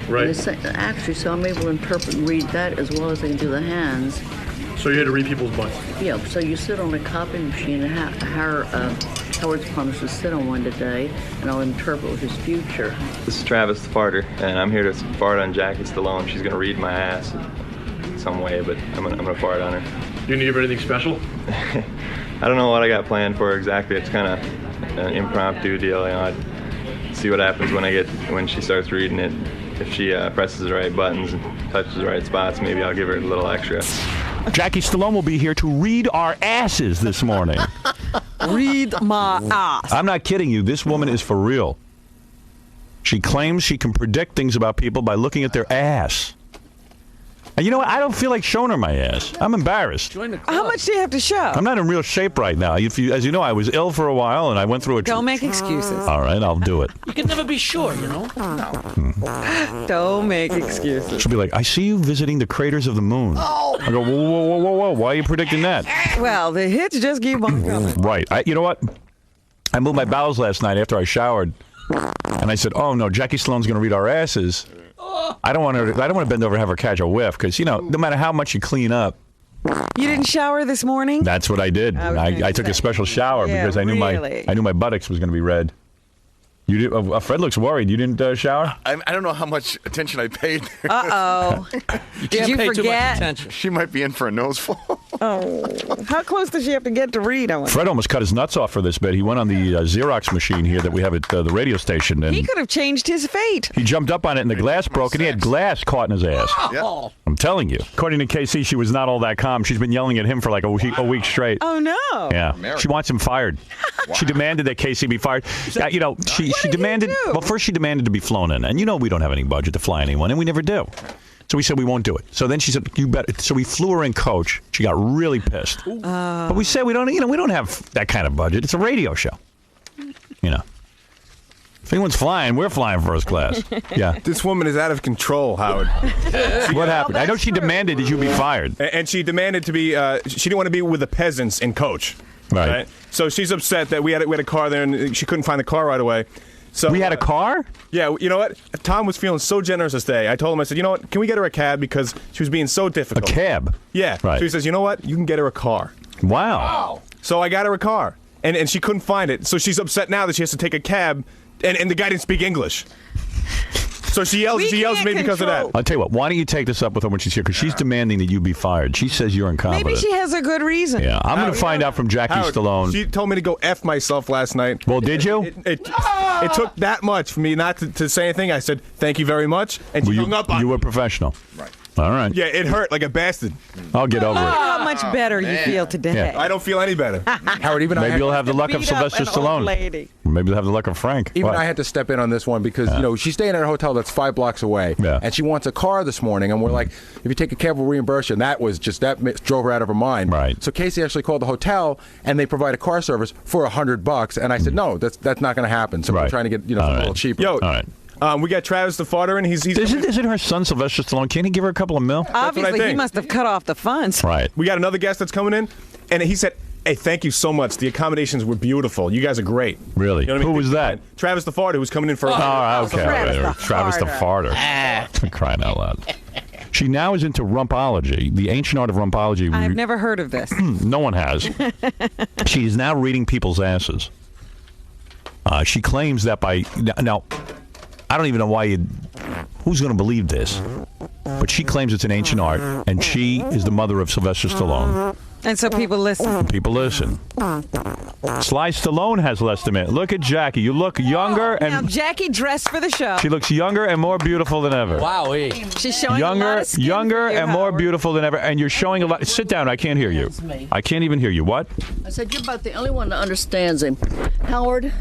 Right. Actually, so I'm able to interpret and read that as well as I can do the hands. So you had to read people's butts? Yeah, so you sit on a copy machine, and Howard's promised to sit on one today, and I'll interpret with his future. This is Travis the Farter, and I'm here to fart on Jackie Stallone. She's gonna read my ass in some way, but I'm gonna fart on her. Do you need anything special? I don't know what I got planned for her exactly. It's kind of an impromptu deal, you know. I'd see what happens when she starts reading it. If she presses the right buttons and touches the right spots, maybe I'll give her a little extra. Jackie Stallone will be here to read our asses this morning. Read my ass. I'm not kidding you. This woman is for real. She claims she can predict things about people by looking at their ass. And you know what? I don't feel like showing her my ass. I'm embarrassed. How much do you have to show? I'm not in real shape right now. As you know, I was ill for a while, and I went through a... Don't make excuses. All right, I'll do it. You can never be sure, you know? Don't make excuses. She'll be like, I see you visiting the craters of the moon. Oh. I go, whoa. Why are you predicting that? Well, the hits just keep on coming. Right. You know what? I moved my bowels last night after I showered, and I said, oh, no, Jackie Stallone's going to read our asses. I don't want to bend over and have her catch a whiff, because, you know, no matter how much you clean up. You didn't shower this morning? That's what I did. I took a special shower because I knew my buttocks was going to be red. You did, Fred looks worried. You didn't shower? I don't know how much attention I paid. Uh-oh. Did you pay forget? too much attention. She might be in for a noseful. Oh. How close does she have to get to read? Fred almost cut his nuts off for this bit. He went on the Xerox machine here that we have at the radio station. And he could have changed his fate. He jumped up on it and the glass broke, and he had glass caught in his ass. Yeah. I'm telling you. According to Casey, she was not all that calm. She's been yelling at him for like a week straight. Oh, no. Yeah. She wants him fired. Wow. She demanded that Casey be fired. You know, she demanded... Well, first she demanded to be flown in. And you know we don't have any budget to fly anyone, and we never do. So we said we won't do it. So then she said, you better. So we flew her in coach. She got really pissed. But we said we don't have that kind of budget. It's a radio show. You know. If anyone's flying, we're flying first class. Yeah. This woman is out of control, Howard. What happened? I know she demanded that you be fired. And she demanded to be, she didn't want to be with the peasants in coach. Right. So she's upset that we had a car there and she couldn't find the car right away. So we had a car? Yeah, you know what? Tom was feeling so generous this day. I told him, I said, you know what? Can we get her a cab? Because she was being so difficult. A cab? Yeah. Right. So he says, you know what? You can get her a car. Wow. So I got her a car. And she couldn't find it. So she's upset now that she has to take a cab. And the guy didn't speak English. So she yells at me because of that. I'll tell you what. Why don't you take this up with her when she's here? Because she's demanding that you be fired. She says you're incompetent. Maybe she has a good reason. Yeah, I'm going to find out from Jackie Stallone. She told me to go F myself last night. Well, did you? It took that much for me not to say anything. I said, thank you very much. And she hung up on me. You were professional. Right. All right. Yeah, it hurt like a bastard. I'll get over it. How much better you feel today. Yeah. I don't feel any better. Howard, Maybe you'll have the luck of Sylvester Stallone. Lady. Maybe you'll have the luck of Frank. Even I had to step in on this one because, you know, she's staying at a hotel that's 5 blocks away. Yeah. And she wants a car this morning. And we're like, if you take a cab, we'll reimburse you. And that drove her out of her mind. Right. So Casey actually called the hotel, and they provide a car service for $100. And I said, no, that's not going to happen. So we're trying to get, something a little cheaper. Yo, all right. We got Travis the Farter, and he's Isn't her son Sylvester Stallone? Can't he give her a couple of mil? Obviously, he must have cut off the funds. Right. We got another guest that's coming in, and he said, hey, thank you so much. The accommodations were beautiful. You guys are great. Really? You know what I mean? Who was that? Travis the Farter, who's coming in for okay. Travis the Farter. Crying out loud. She now is into Rumpology, the ancient art of Rumpology. I've never heard of this. No one has. She is now reading people's asses. She claims that by... Now, I don't even know why who's going to believe this? But she claims it's an ancient art, and she is the mother of Sylvester Stallone. And so people listen. People listen. Sly Stallone has less than a minute. Look at Jackie. You look younger and... Now, Jackie dressed for the show. She looks younger and more beautiful than ever. Wow. She's showing a lot of skin younger for you, and more Howard. beautiful than ever. And you're showing a lot... Sit down. I can't hear you. I can't even hear you. What? I said, you're about the only one that understands him. Howard?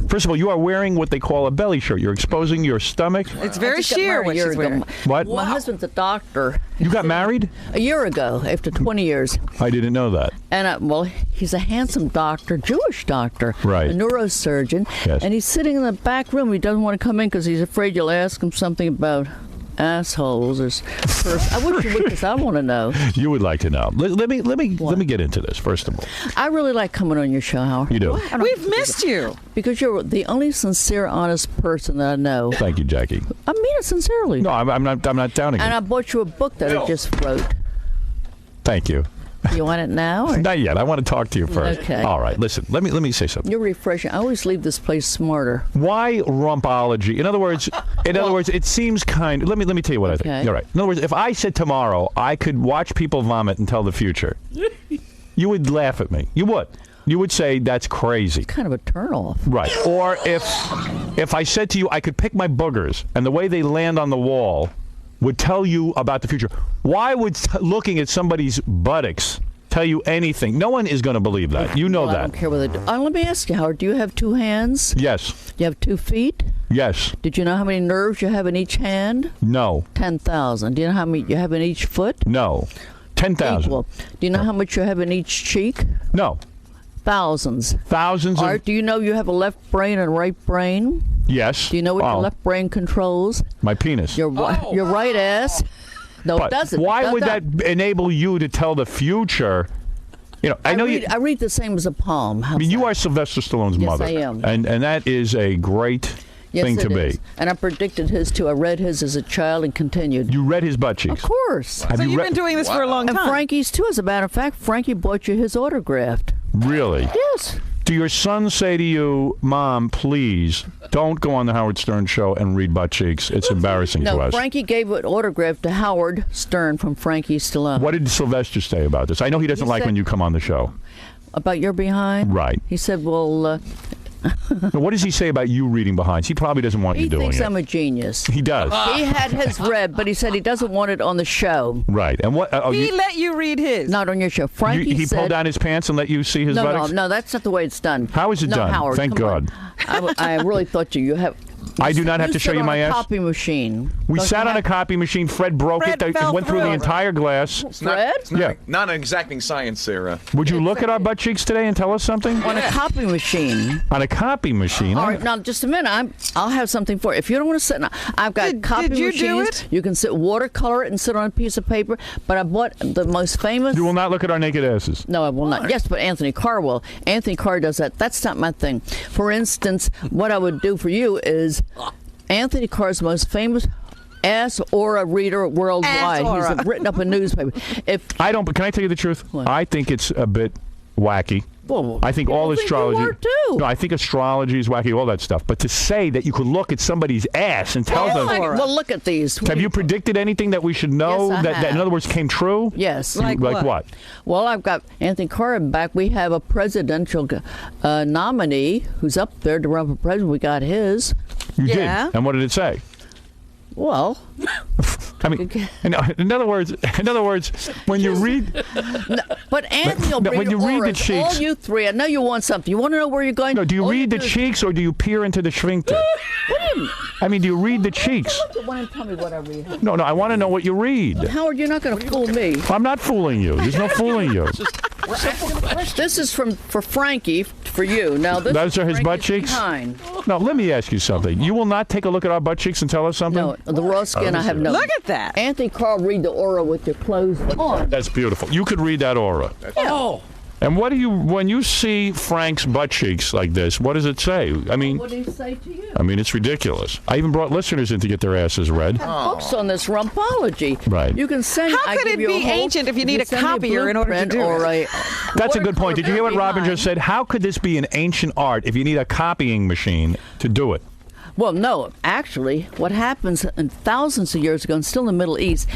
First of all, you are wearing what they call a belly shirt. You're exposing your stomach. It's very sheer what she's wearing. What? My husband's a doctor. You got married? A year ago, after 20 years. I didn't know that. And, he's a handsome doctor, Jewish doctor. Right. A neurosurgeon. Yes. And he's sitting in the back room. He doesn't want to come in because he's afraid you'll ask him something about assholes. I wish you would, because I want to know. You would like to know. Let me get into this, first of all. I really like coming on your show, Howard. You do. We've missed you. Because you're the only sincere, honest person that I know. Thank you, Jackie. I mean it sincerely. No, I'm not downing And it. I bought you a book that I just wrote. Thank you. You want it now? Or? Not yet. I want to talk to you first. Okay. All right. Listen. Let me say something. You're refreshing. I always leave this place smarter. Why Rumpology? In other words, it seems kind. Let me tell you what I think. All right. In other words, if I said tomorrow I could watch people vomit and tell the future, you would laugh at me. You would. You would say that's crazy. It's kind of a turnoff. Right. Or if I said to you I could pick my boogers and the way they land on the wall would tell you about the future. Why would looking at somebody's buttocks tell you anything? No one is going to believe that. You know that. I don't care what they do. Let me ask you, Howard, do you have 2 hands? Yes. You have 2 feet? Yes. Did you know how many nerves you have in each hand? No. 10,000. Do you know how many you have in each foot? No. 10,000. Equal. Do you know how much you have in each cheek? No. Thousands. Thousands. Art, do you know you have a left brain and right brain? Yes. Do you know what your left brain controls? My penis. Your right ass. No, it doesn't. Why would that enable you to tell the future? You know, I read the same as a palm. I mean, you are Sylvester Stallone's mother. Yes, I am. And that is a great thing to be. And I predicted his too. I read his as a child and continued. You read his butt cheeks? Of course. So you've been doing this for a long time. And Frankie's too, as a matter of fact. Frankie bought you his autographed. Really? Yes. Do your sons say to you, Mom, please, don't go on the Howard Stern show and read butt cheeks. It's embarrassing to us. No, Frankie gave an autograph to Howard Stern from Frankie Stallone. What did Sylvester say about this? I know he doesn't like when you come on the show. About your behind? Right. He said, well... What does he say about you reading behinds? He probably doesn't want you doing it. He thinks I'm a genius. He does. He had his read, but he said he doesn't want it on the show. Right. And what? He let you read his. Not on your show. Frankie He said, pulled down his pants and let you see his buttocks? No, that's not the way it's done. How is it done? Howard, Thank God. I really thought you have... I do not have to show you my ass. Copy machine. We sat on a copy machine. Fred broke it. It went through the entire glass. Fred? Not an exacting science, Sarah. Would you look at our butt cheeks today and tell us something? On a copy machine. On a copy machine? All right, now just a minute. I'll have something for you. If you don't want to sit, I've got copy did you machines. do it? You can sit watercolor it and sit on a piece of paper. But I bought the most famous. You will not look at our naked asses. No, I will not. Yes, but Anthony Carr will. Anthony Carr does that. That's not my thing. For instance, what I would do for you is Anthony Carr's most famous ass aura reader worldwide. He's written up a newspaper. Can I tell you the truth? What? I think it's a bit wacky. Well, I think all astrology. You are too. No, I think astrology is wacky, all that stuff. But to say that you could look at somebody's ass and tell them. Well, look at these. Have you predicted anything that we should know Yes, I that, have. in other words, came true? Yes. Like what? Well, I've got Anthony Carr back. We have a presidential nominee who's up there to run for president. We got his. You did. And what did it say? Well, I mean, in other words, when you read, but Anthony will bring when you read the auras. cheeks, All you three, I know you want something. You want to know where you're going? No, do you All read the do is- cheeks or do you peer into the sphincter? What do you mean? I mean, do you read the cheeks? You want to tell me what I read? No, I want to know what you read. Howard, you're not going to fool me. I'm not fooling you. There's no fooling you. This is for Frankie, for you. Now, Those are his butt cheeks? Behind. Now, let me ask you something. You will not take a look at our butt cheeks and tell us something? No, the raw skin, I have no. Look at that. Anthony Carr, read the aura with your clothes on. That's beautiful. You could read that aura. Oh. And what do you, when you see Frank's butt cheeks like this, what does it say? I mean, What did he say to you? I mean, it's ridiculous. I even brought listeners in to get their asses read. Books on this Rumpology. Right. You can send. How I could give it you be a whole, ancient if you need a send me copier in order to blueprint do or it? That's a good point. Did you hear what Robin behind. just said? How could this be an ancient art if you need a copying machine to do it? Well, no. Actually, what happens in thousands of years ago, and still in the Middle East,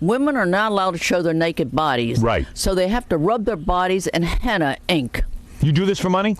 women are not allowed to show their naked bodies. Right. So they have to rub their bodies in henna ink. You do this for money?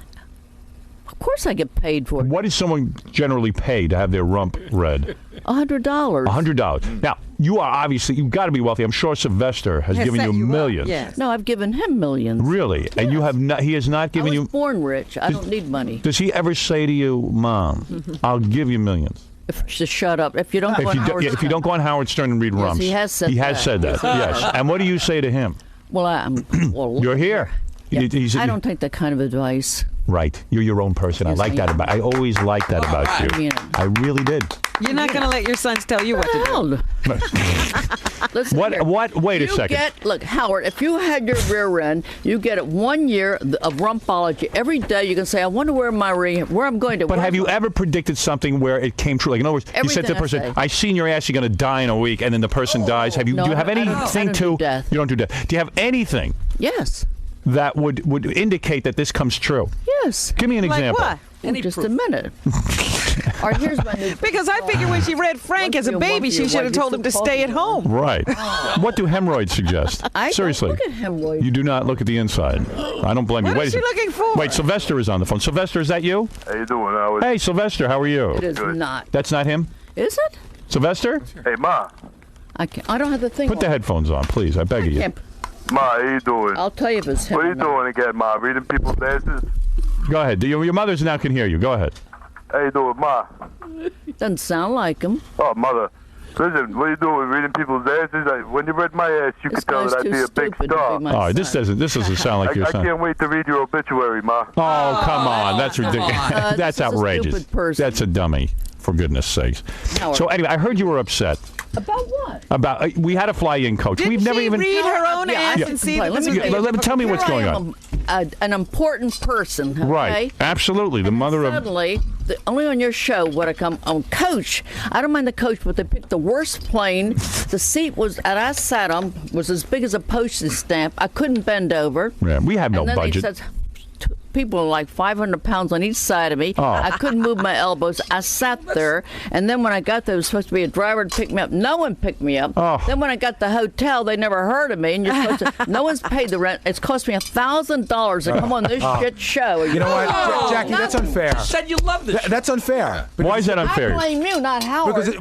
Of course, I get paid for it. What does someone generally pay to have their rump read? $100. $100. Now, you are obviously, you've got to be wealthy. I'm sure Sylvester has given set you you up, millions. yes. No, I've given him millions. Really? And you have not, he has not I given was you. born rich. I don't need money. Does he ever say to you, Mom, I'll give you millions? Just shut up. If you don't go on Howard If you don't go on Howard Stern and read rumps. he has said He has that. said that, yes. And what do you say to him? Well, well, You're here. Yeah. He said- I don't take that kind of advice. Right. You're your own person. Yes, I like that about. I always liked that about I you. mean it. I really did. You're not going to let your sons tell you what to do. Listen What? here. What? Wait a You second. look, Howard, if you had your rear end, you get it 1 year of Rumpology. Every day you can say, I wonder where I'm going to. But have you ever predicted something where it came true? Like, in other words, you said to the person, Everything I say. I seen your ass, you're going to die in a week, and then the person dies. Do you have anything do death. You don't do death. Do you have anything Yes. that would indicate that this comes true? Yes. Give me an Like example. what? Just a minute. All right, here's my new. Because I figured when she read Frank as a baby, she should have told him to stay at home. Right. What do hemorrhoids suggest? Seriously. Seriously. Look at hemorrhoids. You do not look at the inside. I don't blame you. What Wait is a she second. looking for? Wait, Sylvester is on the phone. Sylvester, is that you? How you doing, Howard? Hey, Sylvester, how are you? It is not. That's not him? Is it? Sylvester? Hey, Ma. I can't. I don't have the thing. Put the headphones on, please. I beg of you. Can't- Ma, how you doing? I'll tell you if it's him. What are or you not. doing again, Ma? Reading people's answers? Go ahead. Your mothers now can hear you. Go ahead. How you doing, Ma? Doesn't sound like him. Oh, Mother. Listen, what are you doing? Reading people's answers? When you read my ass, you This could tell guy's that I'd too be a big stupid to star. be my Oh, this son. doesn't sound like your I son. can't wait to read your obituary, Ma. Oh, come on. That's ridiculous. This That's is a outrageous. stupid person. That's a dummy, for goodness sakes. Howard. So anyway, I heard you were upset About what? about we had a fly-in coach. Didn't We've never she even read her own Yeah, ass I- and see Let that this me was tell you, tell me what's here going I on. am, an important person. Okay? Right. Absolutely. The mother of Suddenly, only on your show would I come on coach. I don't mind the coach, but they picked the worst plane. The seat that I sat on was as big as a postage stamp. I couldn't bend over. Yeah, we have no and then budget. They said, people like 500 pounds on each side of me. Oh. I couldn't move my elbows. I sat there, and then when I got there, there was supposed to be a driver to pick me up. No one picked me up. Oh. Then when I got to the hotel, they never heard of me, and you're supposed to. No one's paid the rent. It's cost me $1,000 to come on this shit show. You know what, Oh, Jackie? That's unfair. Said you love this. That's unfair. Why is that I unfair? blame you, not Howard. Because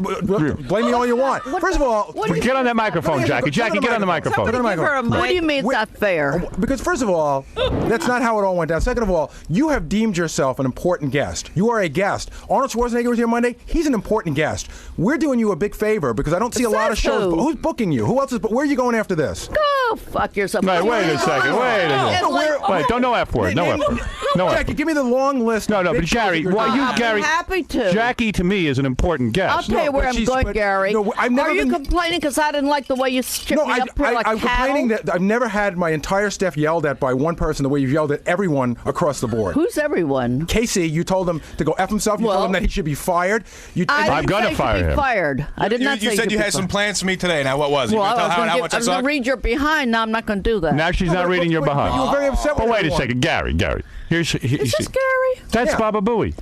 blame me all you want. First of all, What do you Get on that microphone, Jackie. Jackie, get on the microphone. Get on the Give her a microphone. What do you mic. mean it's not fair? Because first of all, that's not how it all went down. Second of all, you have deemed yourself an important guest. You are a guest. Arnold Schwarzenegger was here Monday. He's an important guest. We're doing you a big favor because I don't see a lot of Says shows. who? Who's booking you? Who else is? Where are you going after this? Go fuck yourself. Wait a second. Wait a second. Wait, don't no F word. No F word. No F Jackie, word. give me the long list. No, of no, big but shows that Gary, you're why doing. you, I'm Gary? happy to. Jackie to me is an important guest. I'll tell you where but I'm she's- going, but- Gary. no, I've never Are you been- complaining because I didn't like the way you stripped No, me up here like I'm cattle? complaining that I've never had my entire staff yelled at by one person the way you've yelled at everyone across the board. Who's everyone? Casey, you told him to go F himself. You Well, told him that he should be fired. You, I I'm didn't gonna say he should fire be him. Fired. I did not say You he said should you be had some fired. plans for me today. Now, what was it? You Well, gonna I tell was Howard how going much I to suck? read your behind. Now I'm not going to do that. Now she's not reading your behind. You were very upset But with wait a everyone. second, Gary. Is this Gary? That's Yeah. Baba Booey.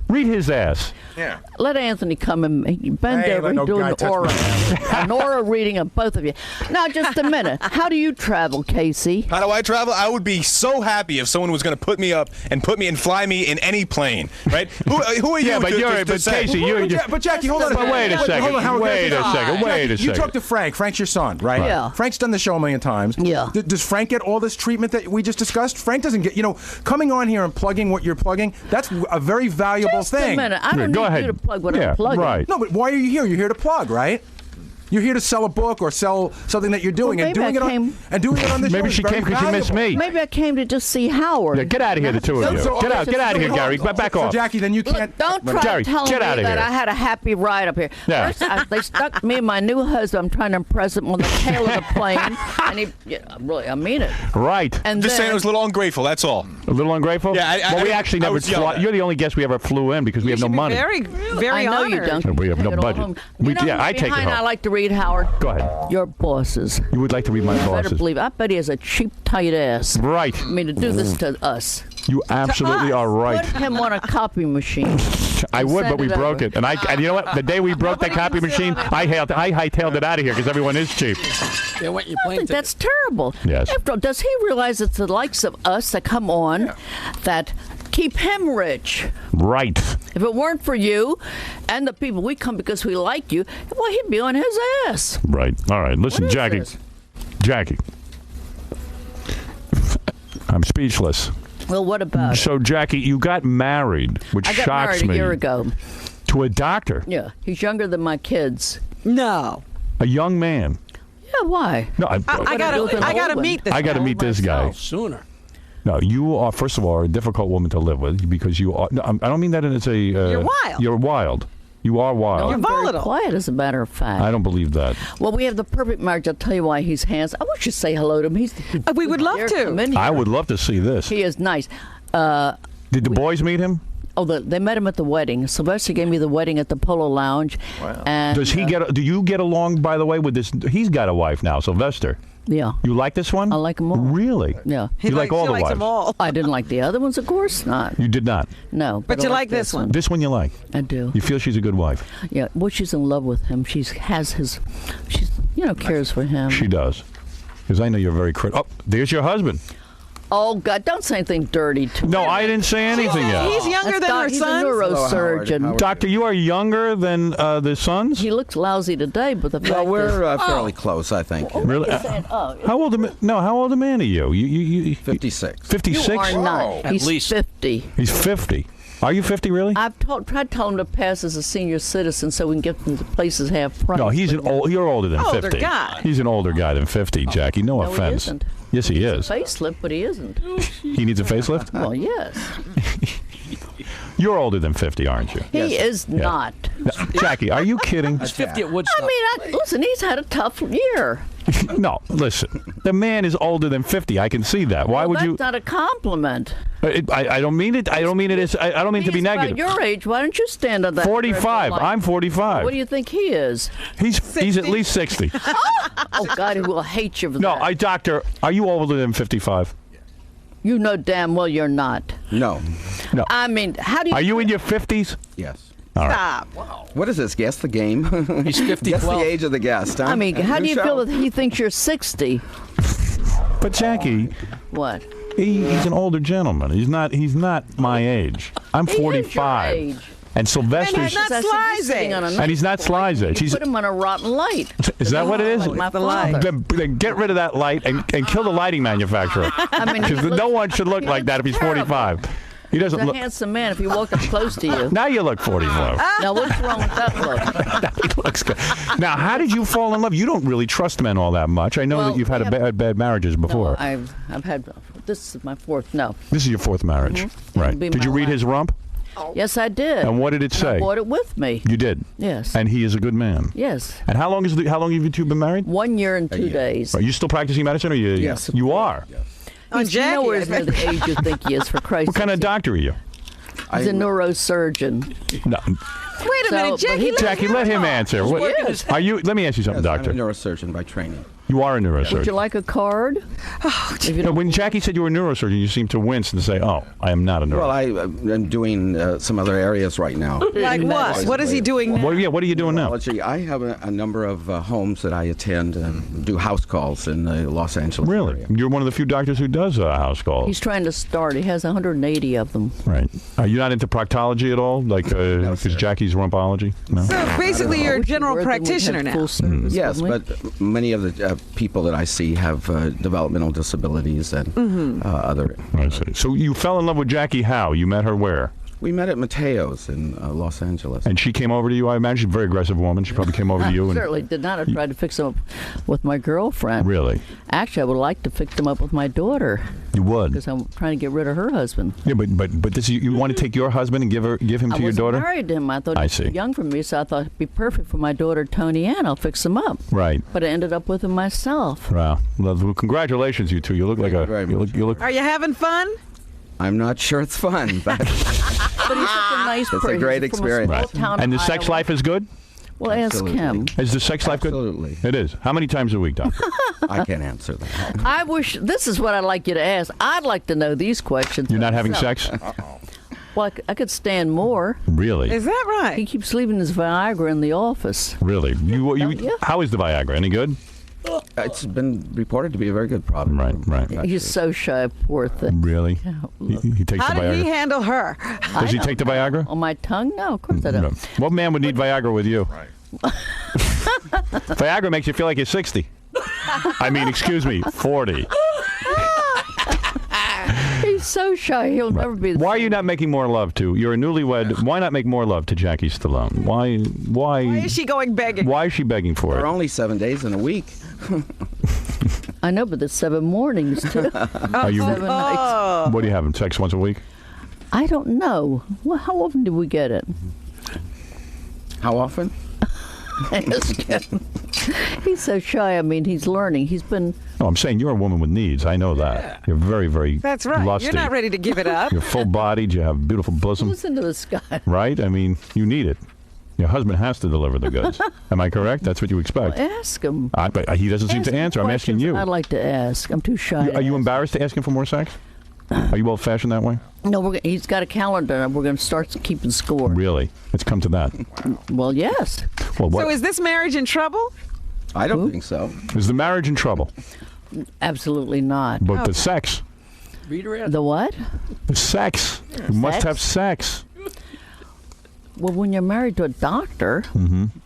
Read his ass. Yeah. Let Anthony come and bend Hey, over. let no He's doing guy an touch aura, my an aura reading of both of you. Now, just a minute. How do you travel, Casey? How do I travel? I would be so happy if someone was going to put me up and fly me in any plane, right? Who are you? Yeah, but to say? Casey, But Jackie, hold on. But wait a second. Hold on, Howard, Wait a second. Wait a You talked second. to Frank. Frank's your son, right? Yeah. Frank's done the show a million times. Yeah. Does Frank get all this treatment that we just discussed? Frank doesn't get, coming on here and plugging what you're plugging, that's a very valuable Just thing. a minute. I don't Go need ahead. you to plug what Yeah, I'm plugging. right. No, but why are you here? You're here to plug, right? You're here to sell a book or sell something that you're doing, Well, and maybe doing I it on the show. Maybe is she very came because she missed valuable. me. Maybe I came to just see Howard. Yeah, get out of here, the two of you. So, Get okay, out of here, Gary. Back So off. Jackie, then you Look, can't. don't try Gary, telling get me outta that here. I had a happy ride up here. Yeah. First, they stuck me and my new husband. I'm trying to impress him on the tail of the plane, and I mean it. Right. And Just then, saying it was a little ungrateful. That's all. A little ungrateful? Yeah, well, we actually I never was yelled fly. at. You're the only guest we ever flew in because we have no should be money. Very, very I know honored. you don't. And we have no Take it all budget. home. We- You know yeah, who's I take it behind home. I like to read, Howard. Go ahead. Your bosses. You would like to read my Better bosses. believe. I bet he has a cheap, tight ass. Right. I mean, to do this to us. You absolutely are right. Put him on a copy machine. I would, send but we it broke over. it. And you know what? The day we broke that copy machine, I hightailed it out of here because everyone is cheap. They want your I plane think ticket. that's terrible. Yes. After all, does he realize it's the likes of us that come on that keep him rich? Right. If it weren't for you and the people, we come because we like you, well, he'd be on his ass. Right. All right. Listen, What is Jackie. this? Jackie. I'm speechless. Well, what about it? So, Jackie, you got married, which I got shocks married me. a year ago. To a doctor, Yeah, he's younger than my kids. No. a young man. Yeah, why? No, I do with an gotta old one? meet this. I got to guy. meet this guy. Oh, sooner. No, you are, first of all, a difficult woman to live with because you are. No, I don't mean that as a. You're wild. You're wild. You are wild. No, You're I'm very volatile. quiet, as a matter of fact. I don't believe that. Well, we have the perfect marriage. I'll tell you why he's handsome. I want you to say hello to him. We would love dare to. come in here. I would love to see this. He is nice. Did the boys meet him? Oh, they met him at the wedding. Sylvester gave me the wedding at the Polo Lounge. Wow. And, Does he get? Do you get along, by the way, with this? He's got a wife now, Sylvester. Yeah. You like this one? I like them all. Really? Yeah. You like all she the likes wives? them all. I didn't like the other ones, of course not. You did not. No. But I you like this one. This one you like. I do. You feel she's a good wife. Yeah. Well, she's in love with him. She's cares for him. She does. Because I know you're very critical. Oh, there's your husband. Oh, God, don't say anything dirty to me. No, I didn't say anything yet. He's younger than her He's son. a neurosurgeon. Howard. Doctor, you are younger than the sons? He looks lousy today, but the fact Well, we're is... fairly close, I think. Really? Oh, How old a man are you? You 56. 56? you are not. At He's least. 50. He's 50. Are you 50 really? I've tried to tell him to pass as a senior citizen so we can get them to places half price. No, he's you're older than Older 50. guy. He's an older guy than 50, Jackie. No, No, he offense. isn't. Yes, he is. Facelift, but he isn't. He needs a facelift? Well, yes. You're older than 50, aren't you? He is not. No, Jackie, are you kidding? He's 50 at Woodstock. I mean, listen, he's had a tough year. No, listen. The man is older than 50. I can see that. Why would That's you? not a compliment. I don't mean it. I don't mean it. I don't mean to be He's negative. about your age. Why don't you stand on that? 45. I'm 45. What do you think he is? He's at least 60. Oh, God, he will hate you for No, that. doctor, are you older than 55? You know damn well you're not. No. No. I mean, how do you... Are you in your 50s? Yes. All right. Stop. What is this? Guess the game? He's 50, Guess the 12. age of the guest. Huh? I mean, how New do you show. feel that he thinks you're 60? But Jackie, What? he's an older gentleman. He's not my age. I'm He is your 45. age. And Sylvester's not He's Sly's sitting on a age. nice And he's not Sly's age. You He's put him on a rotten light. Is that what it is? Like my The light. father. Then get rid of that light and kill the lighting manufacturer. I mean, Because he no looks- one should look he like that if looks he's 45. He He's doesn't a look. handsome man if he walked up close to you. Now you look 45. Now, what's wrong with that look? He looks good. Now, how did you fall in love? You don't really trust men all that much. I know Well, that you've had yeah. bad marriages before. No, I've had... This is my fourth. No. This is your fourth marriage, right? It'll be Did you my read last. his rump? Yes, I did. And what did it I say? bought it with me. You did. Yes. And he is a good man. Yes. And how long have you two been married? 1 year and 2 days. Are you still practicing medicine, or you? Yes. You are. Oh, He's Jackie, nowhere I near bet. the age you think he is, for Christ's What kind of sake. doctor are you? He's a neurosurgeon. No. Wait a So, minute, but Jackie. he- Jackie, let him answer. What, Yes. are you? Let me ask you something, Yes, doctor. I'm a neurosurgeon by training. You are a neurosurgeon. Would you like a card? If you No, don't- when Jackie said you were a neurosurgeon, you seemed to wince and say, "Oh, I am not a neurosurgeon." Well, I'm doing some other areas right now. Like what? What is he doing now? What are you doing now? Rumpology. I have a number of homes that I attend and do house calls in the Los Angeles Really? area. You're one of the few doctors who does house calls. He's trying to start. He has 180 of them. Right. Are you not into proctology at all? Like, because sir. Jackie's rumpology? No. So basically, you're a Wish you general were, then we'd practitioner have now. full service, Yes, wouldn't we? but many of the people that I see have developmental disabilities and other. I see. So you fell in love with Jackie how? You met her where? We met at Mateo's in Los Angeles. And she came over to you, I imagine. She's a very aggressive woman. She probably came over to you. And, Certainly did not. I tried to fix him up with my girlfriend. really? Actually, I would like to fix him up with my daughter You would? because I'm trying to get rid of her husband. Yeah, but this you want to take your husband and give him I to your wasn't daughter? married to him. I thought he I was see. too young for me, so I thought it'd be perfect for my daughter, Tony Ann. I'll fix him up. Right. But I ended up with him myself. Wow. Well, congratulations, you two. You look like Thank you very much. you look. Are you having fun? I'm not sure it's fun, but But he's such a nice It's a person. great He's from experience. small Right. town And the of sex Iowa. life is good? Well, ask Absolutely. him. Is the sex life good? Absolutely. It is. How many times a week, doctor? I can't answer that. I wish this is what I'd like you to ask. I'd like to know these questions. You're not having myself. sex? Well, I could stand more. Really? Is that He right? keeps leaving his Viagra in the office. Really? Yeah. How is the Viagra? Any good? It's been reported to be a very good product. Right. He's so shy, poor thing. Really? look. He takes How the did he Viagra. handle her? Does he take the Viagra? On my tongue? No, of course I No. don't. What man would need Viagra with you? Viagra makes you feel like you're 60. I mean, excuse me, 40. He's so shy. He'll never be. The Why are same. you not making more love to? You're a newlywed. Why not make more love to Jackie Stallone? Why? Why is she going begging? Why is she begging for There it? are only 7 days in a week. I know, but there's 7 mornings, too. Are you? 7 nights. What do you have? Sex once a week? I don't know. Well, how often do we get it? How often? Ask him. He's so shy. I mean, he's learning. He's been... No, I'm saying you're a woman with needs. I know that. You're very, very That's right. lusty. You're not ready to give it up. You're full-bodied. You have beautiful bosom. Listen to this guy. Right? I mean, you need it. Your husband has to deliver the goods. Am I correct? That's what you expect. Well, ask him. But he doesn't seem Ask to him answer. I'm asking questions you. I'd like to ask. I'm too shy. Are you embarrassed to ask him for more sex? Are you old-fashioned that way? No, he's got a calendar, and we're going to start keeping score. Really? It's come to that. Well, yes. Well, what So is this marriage in trouble? I don't think so. is the marriage in trouble? Absolutely not. But the sex. Read her out. The what? The sex. You must Sex? have sex. Well, when you're married to a doctor,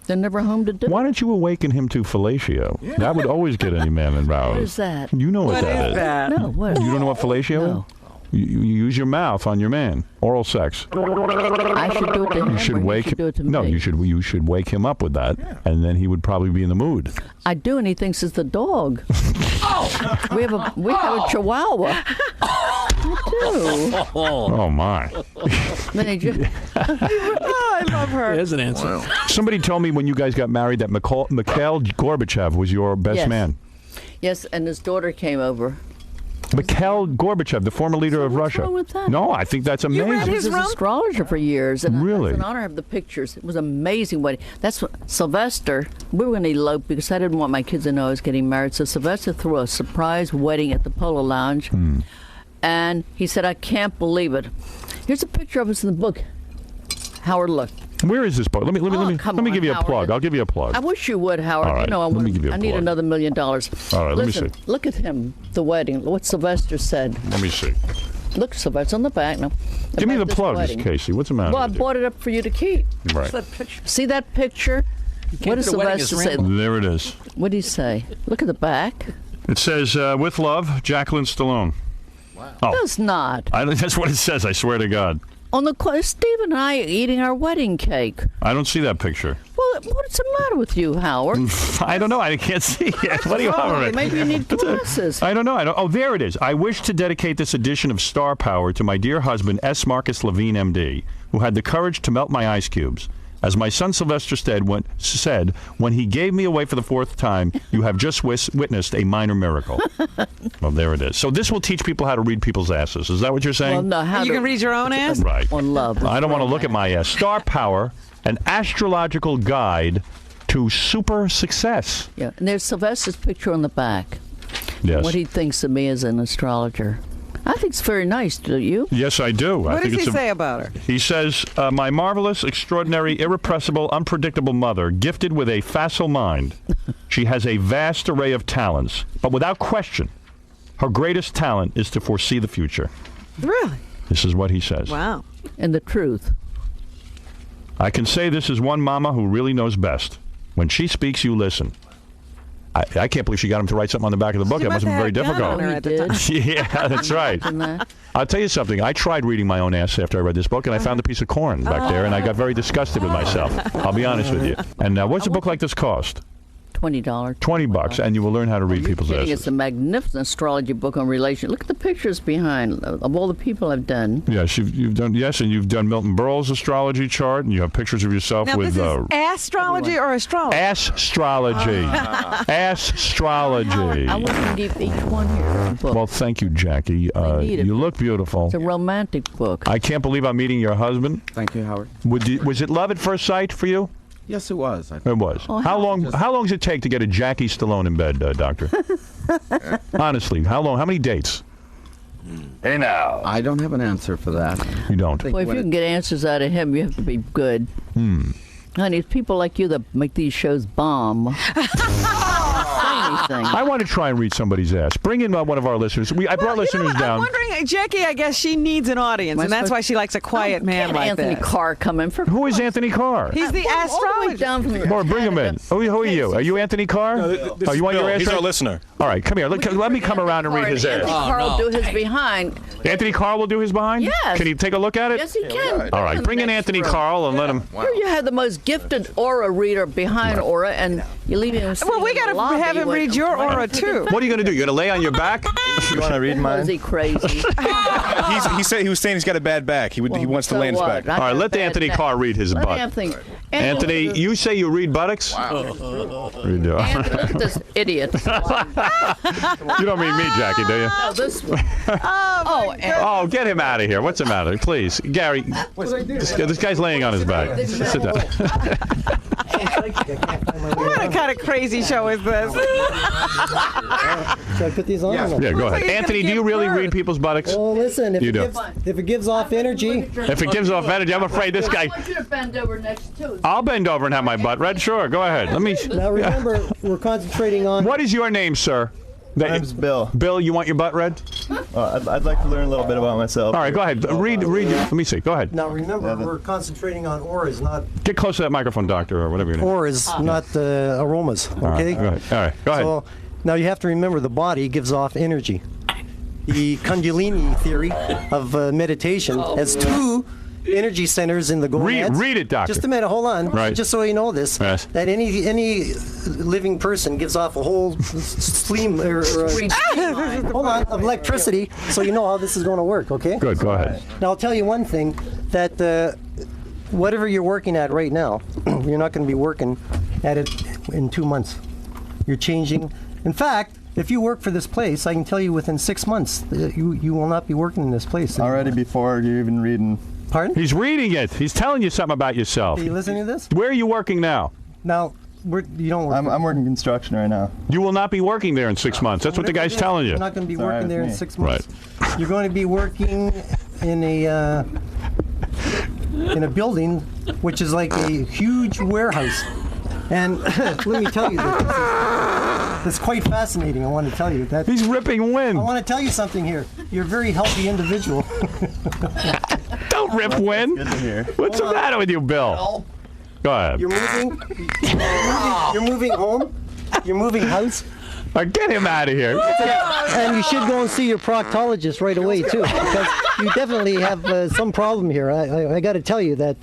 they're never home to do Why it. don't you awaken him to fellatio? That would always get any man aroused. What is that? You know what, What that is is. that? No, what? You don't know what fellatio No. is? You use your mouth on your man. Oral sex. I should do it to him. You should or he wake should do it to No, me. you should wake him up with that, and then he would probably be in the mood. I do, and he thinks it's the dog. We have a Chihuahua. I do. Oh my. Then he just, Oh, I love her. There's an answer. Somebody told me when you guys got married that Mikhail Gorbachev was your best Yes. man. yes, and his daughter came over. Mikhail Gorbachev, the former leader of what's Russia. wrong with that? No, I think that's read amazing. He his was an astrologer for years, and Really? it's an honor to have the pictures. It was an amazing wedding. That's what Sylvester. We were going to elope because I didn't want my kids to know I was getting married. So Sylvester threw a surprise wedding at the Polo Lounge, and he said, "I can't believe it." Here's a picture of us in the book. Howard, look. Where is this book? Let me come let me on, give you a Howard. plug. I'll give you a plug. I wish you would, Howard. All right, You know, let me give you a I need plug. another $1 million. All right, let me Listen, see. look at him, the wedding. What Sylvester said. Let me see. Look, Sylvester, on the back now. Give me the about this plugs, wedding. Casey. What's the matter? Well, I with you? bought it up for you to keep. Right. That picture. See that picture? What does to the wedding Sylvester as say? Rambo. There it is. What did he say? Look at the back. It says, with love, Jacqueline Stallone. It does not. That's what it says, I swear to God. On the Steve and I eating our wedding cake. I don't see that picture. Well, what's the matter with you, Howard? I don't know. I can't see it. What do you want Oh, from it? maybe you need glasses. I don't know. Oh, there it is. I wish to dedicate this edition of Star Power to my dear husband, S. Marcus Levine, M.D., who had the courage to melt my ice cubes. As my son Sylvester said, when he gave me away for the 4th time, you have just witnessed a minor miracle. Well, there it is. So this will teach people how to read people's asses. Is that what you're saying? Well, no, how You to- can read your own ass? Right. on love. I don't want to look at my ass. Star Power, an astrological guide to super success. Yeah, and there's Sylvester's picture on the back. Yes. What he thinks of me as an astrologer. I think it's very nice, do you? Yes, I do. What I does think he it's say about her? He says, my marvelous, extraordinary, irrepressible, unpredictable mother, gifted with a facile mind. She has a vast array of talents, but without question, her greatest talent is to foresee the future. Really? This is what he says. Wow. And the truth. I can say this is one mama who really knows best. When she speaks, you listen. I can't believe she got him to write something on the back of the book. She That must have been very must have had a gun difficult. on her He at the did. time. Yeah, that's right. Imagine that. I'll tell you something. I tried reading my own ass after I read this book, and I found a piece of corn back there, and I got very disgusted with myself. I'll be honest with you. And what's a book like this cost? $20. $20, and you will learn how to read You're people's kidding. asses. It's a magnificent astrology book on relation. Look at the pictures behind of all the people I've done. Yes, you've done. Yes, and you've done Milton Berle's astrology chart, and you have pictures of yourself Now, with this is astrology or astrology? astrology. Astrology. I want to give each one here a book. Well, thank you, Jackie. need it. You look beautiful. It's a romantic book. I can't believe I'm meeting your husband. Thank you, Howard. Was it love at first sight for you? Yes, it was. It was. Oh, How long does it take to get a Jackie Stallone in bed, doctor? Honestly, how long? How many dates? Hey now. I don't have an answer for that. You don't. think Well, if when you it- can get answers out of him, you have to be good. Honey, it's people like you that make these shows bomb. Say anything. I want to try and read somebody's ass. Bring in one of our listeners. I brought listeners I'm down. wondering, Jackie, I guess she needs an audience, and that's why she likes a quiet man Can't like Anthony this. Carr come in for Who is Anthony Carr? He's the All the way astrologer. down from Or bring him in. Who are you? Are you Anthony Carr? This you want Bill. your ass? He's our read? listener. All right, come here. Let me come around and read his Anthony ass. Carr will do his behind. Anthony Carr will do his behind? Yes. Can he take a look at it? Yes, he can. All right, bring in Anthony Carl and let him. Here you have the most gifted aura reader behind aura, and you leave him. Well, we got got to have him read read your aura too. What are you going to do? You're going to lay on your back? You want to read mine? Is he crazy? He said he was saying he's got a bad back. He wants to lay on his back. All right, let Anthony Carr read his butt. Anthony, you say you read buttocks? Wow. You do. Anthony, this idiot. You don't mean me, Jackie, do you? No, this one. Oh, get him out of here. What's the matter? Please. Gary, this guy's laying on his back. Sit down. What kind of crazy show is this? Should I put these on? Yeah, go ahead. Anthony, do you really read people's buttocks? Well, listen, if You it gives off energy. If it gives off energy, I'm afraid this guy. I want you to bend over next to. I'll bend over and have my butt read. Sure, go ahead. Let me. Now remember, we're concentrating on. What is your name, sir? My name's Bill. Bill, you want your butt read? I'd like to learn a little bit about myself. All right, go ahead. Read. Let me see. Go ahead. Now remember, we're concentrating on auras, not Get close to that microphone, doctor, or whatever your name. auras, not aromas. Okay. All right. Go ahead. So now you have to remember the body gives off energy. The Kundalini theory of meditation has two energy centers in the gonads. Read it, doctor. Just a minute, hold on. Right. Just so you know this, Yes. that any living person gives off a whole stream hold on, of electricity, so you know how this is going to work, okay? Good, go ahead. Now I'll tell you one thing, that whatever you're working at right now, you're not going to be working at it in 2 months. You're changing. In fact, if you work for this place, I can tell you within 6 months, you will not be working in this place anymore. Already before you're even reading. Pardon? He's reading it. He's telling you something about yourself. Are you listening to this? Where are you working now? Now, you don't work. I'm working construction right now. You will not be working there in 6 months. That's what the guy's telling you. You're not going to be working there in 6 months. Right. You're going to be working in a building which is like a huge warehouse. And let me tell you, that's quite fascinating. I want to tell you that. He's ripping wind. I want to tell you something here. You're a very healthy individual. Don't rip wind. Good to hear. What's the matter with you, Bill? Go ahead. You're moving home. You're moving house. Get him out of here. And you should go and see your proctologist right away too, because you definitely have some problem here. I got to tell you that.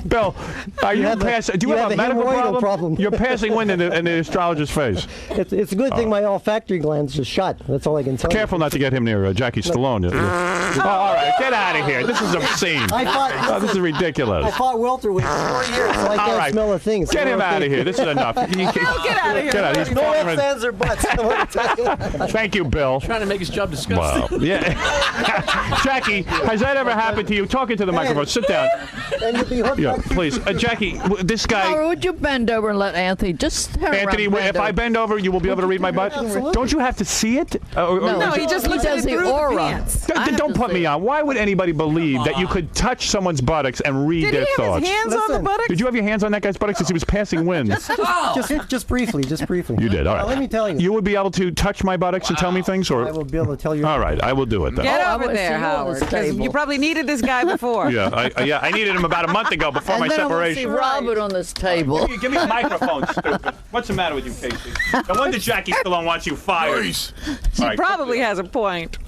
Bill, are you passing? Do you have a medical problem? You're passing wind in the astrologer's face. It's a good thing my olfactory glands are shut. That's all I can tell you. Careful not to get him near Jackie Stallone. All right, get out of here. This is obscene. This is ridiculous. I fought welterweight for 4 years, so I can't smell a thing. Get him out of here. This is enough. Get out of here. Get out. He's no ifs, ands, or buts. Thank you, Bill. Trying to make his job disgusting. Wow. Yeah. Jackie, has that ever happened to you? Talking to the microphone. Sit down. And you'll be hooked Yeah, up. please. Jackie, this guy. Or would you bend over and let Anthony just turn Anthony, around, if I bend over, you will be able to read my butt? Absolutely. Don't you have to see it? No, he just looks at does it the through aura. the pants. Don't put me on. Why would anybody believe that you could touch someone's buttocks and read Did their he have thoughts? his hands on the buttocks? Did you have your hands on that guy's buttocks as he was passing wind? Just briefly. You did, all right. Now, let me tell you. You would be able to touch my buttocks and tell me things, or I will be able to tell you. all right, I will do it then. Get I over wanna see there, you on Howard. this 'Cause table. you probably needed this guy before. Yeah, I needed him about a month ago before my and then I want to see separation. Robert on this table. Give me a microphone, stupid. What's the matter with you, Casey? No wonder Jackie Stallone wants you fired. She probably has a point.